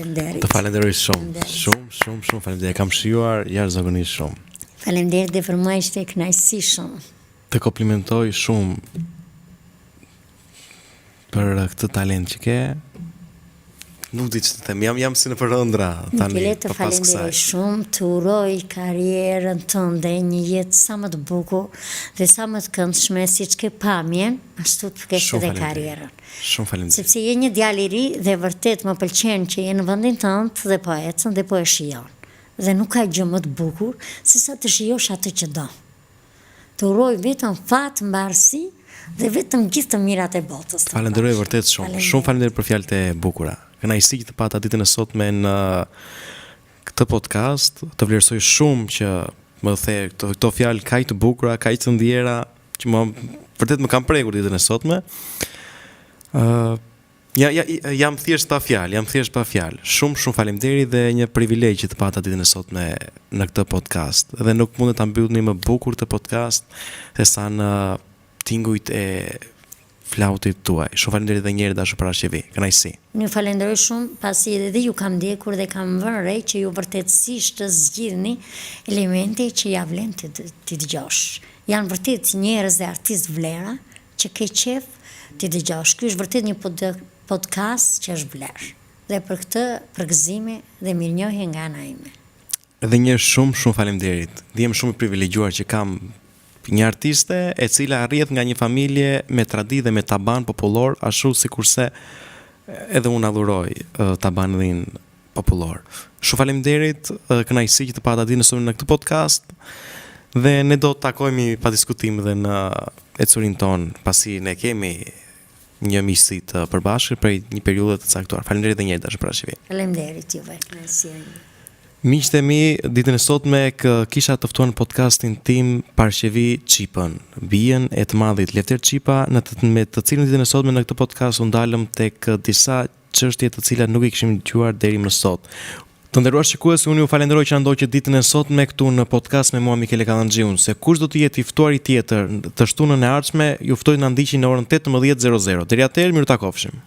Faleminderit. Të falenderoj shumë. Shumë faleminderit. Kam shijuar jashtëzakonisht shumë. Faleminderit dhe për mua ishte kënaqësi shumë. Të komplimentoj shumë për këtë talent që ke. Nuk di ç'të them, jam si në përëndra tani. Le të falenderoj shumë, të uroj karrierën tënde një jetë sa më të bukur dhe sa më të këndshme, siç ke pamjen, ashtu të kesh edhe karrierën. Shumë faleminderit. Sepse je një djalë i ri dhe vërtet më pëlqen që je në vendin tënd dhe po ecën dhe po e shijon. Dhe nuk ka gjë më të bukur se sa të shijosh atë që do. Të uroj vetëm fat, mbarësi dhe vetëm gjithë të mirat e botës. Falenderoj vërtet shumë. Shumë faleminderit për fjalët e bukura. Kënaqësi që të pata ditën e sotme në këtë podcast. Të vlerësoj shumë që më the këto fjalë kaq të bukura, kaq të ndjera, që vërtet më kanë prekur ditën e sotme. Jam thjesht pa fjalë. Shumë faleminderit dhe një privilegj që të pata ditën e sotme në këtë podcast. Dhe nuk mundet ta mbyllni më bukur këtë podcast sesa në tingujt e flautit tuaj. Shumë faleminderit edhe një herë dashur Parashevi. Kënaqësi. Ju falenderoj shumë pasi edhe ju kam ndjekur dhe kam vënë re që ju vërtetësisht të zgjidhni elemente që ja vlen ti dëgjosh. Janë vërtet njerëz dhe artistë vlera që ke qef ti dëgjosh. Ky është vërtet një podcast që është vlerë. Dhe për këtë përgëzime dhe mirënjohje nga ana ime. Edhe një shumë faleminderit. Jam shumë i privilegjuar që kam një artiste e cila arrit nga një familje me traditë dhe me taban popullor, ashtu sikurse edhe unë adhuroj tabanin popullor. Shumë faleminderit, kënaqësi që të pata ditën e sotme në këtë podcast dhe ne do të takohemi pa diskutim dhe në ecurin ton, pasi ne kemi një miqësi të përbashkët për një periudhë të caktuar. Faleminderit edhe një herë dashur Parashevi. Faleminderit juve, kënaqësia ime. Miqtë e mi, ditën e sotme kisha të ftuar në podcastin tim Parashevi Çipën, bijën e të madhit Lefter Çipa, me të cilën ditën e sotme në këtë podcast u ndalëm tek disa çështje të cilat nuk i kishim dëgjuar deri më sot. Të nderuar shikues, unë ju falenderoj që na ndoqët ditën e sotme këtu në podcast me mua Mikele Kallanxhiun. Se kush do të jetë i ftuari tjetër të shtunën e ardhshme, ju ftoj të na ndiqni në orën 18:00. Deri atëherë, miru takofshim.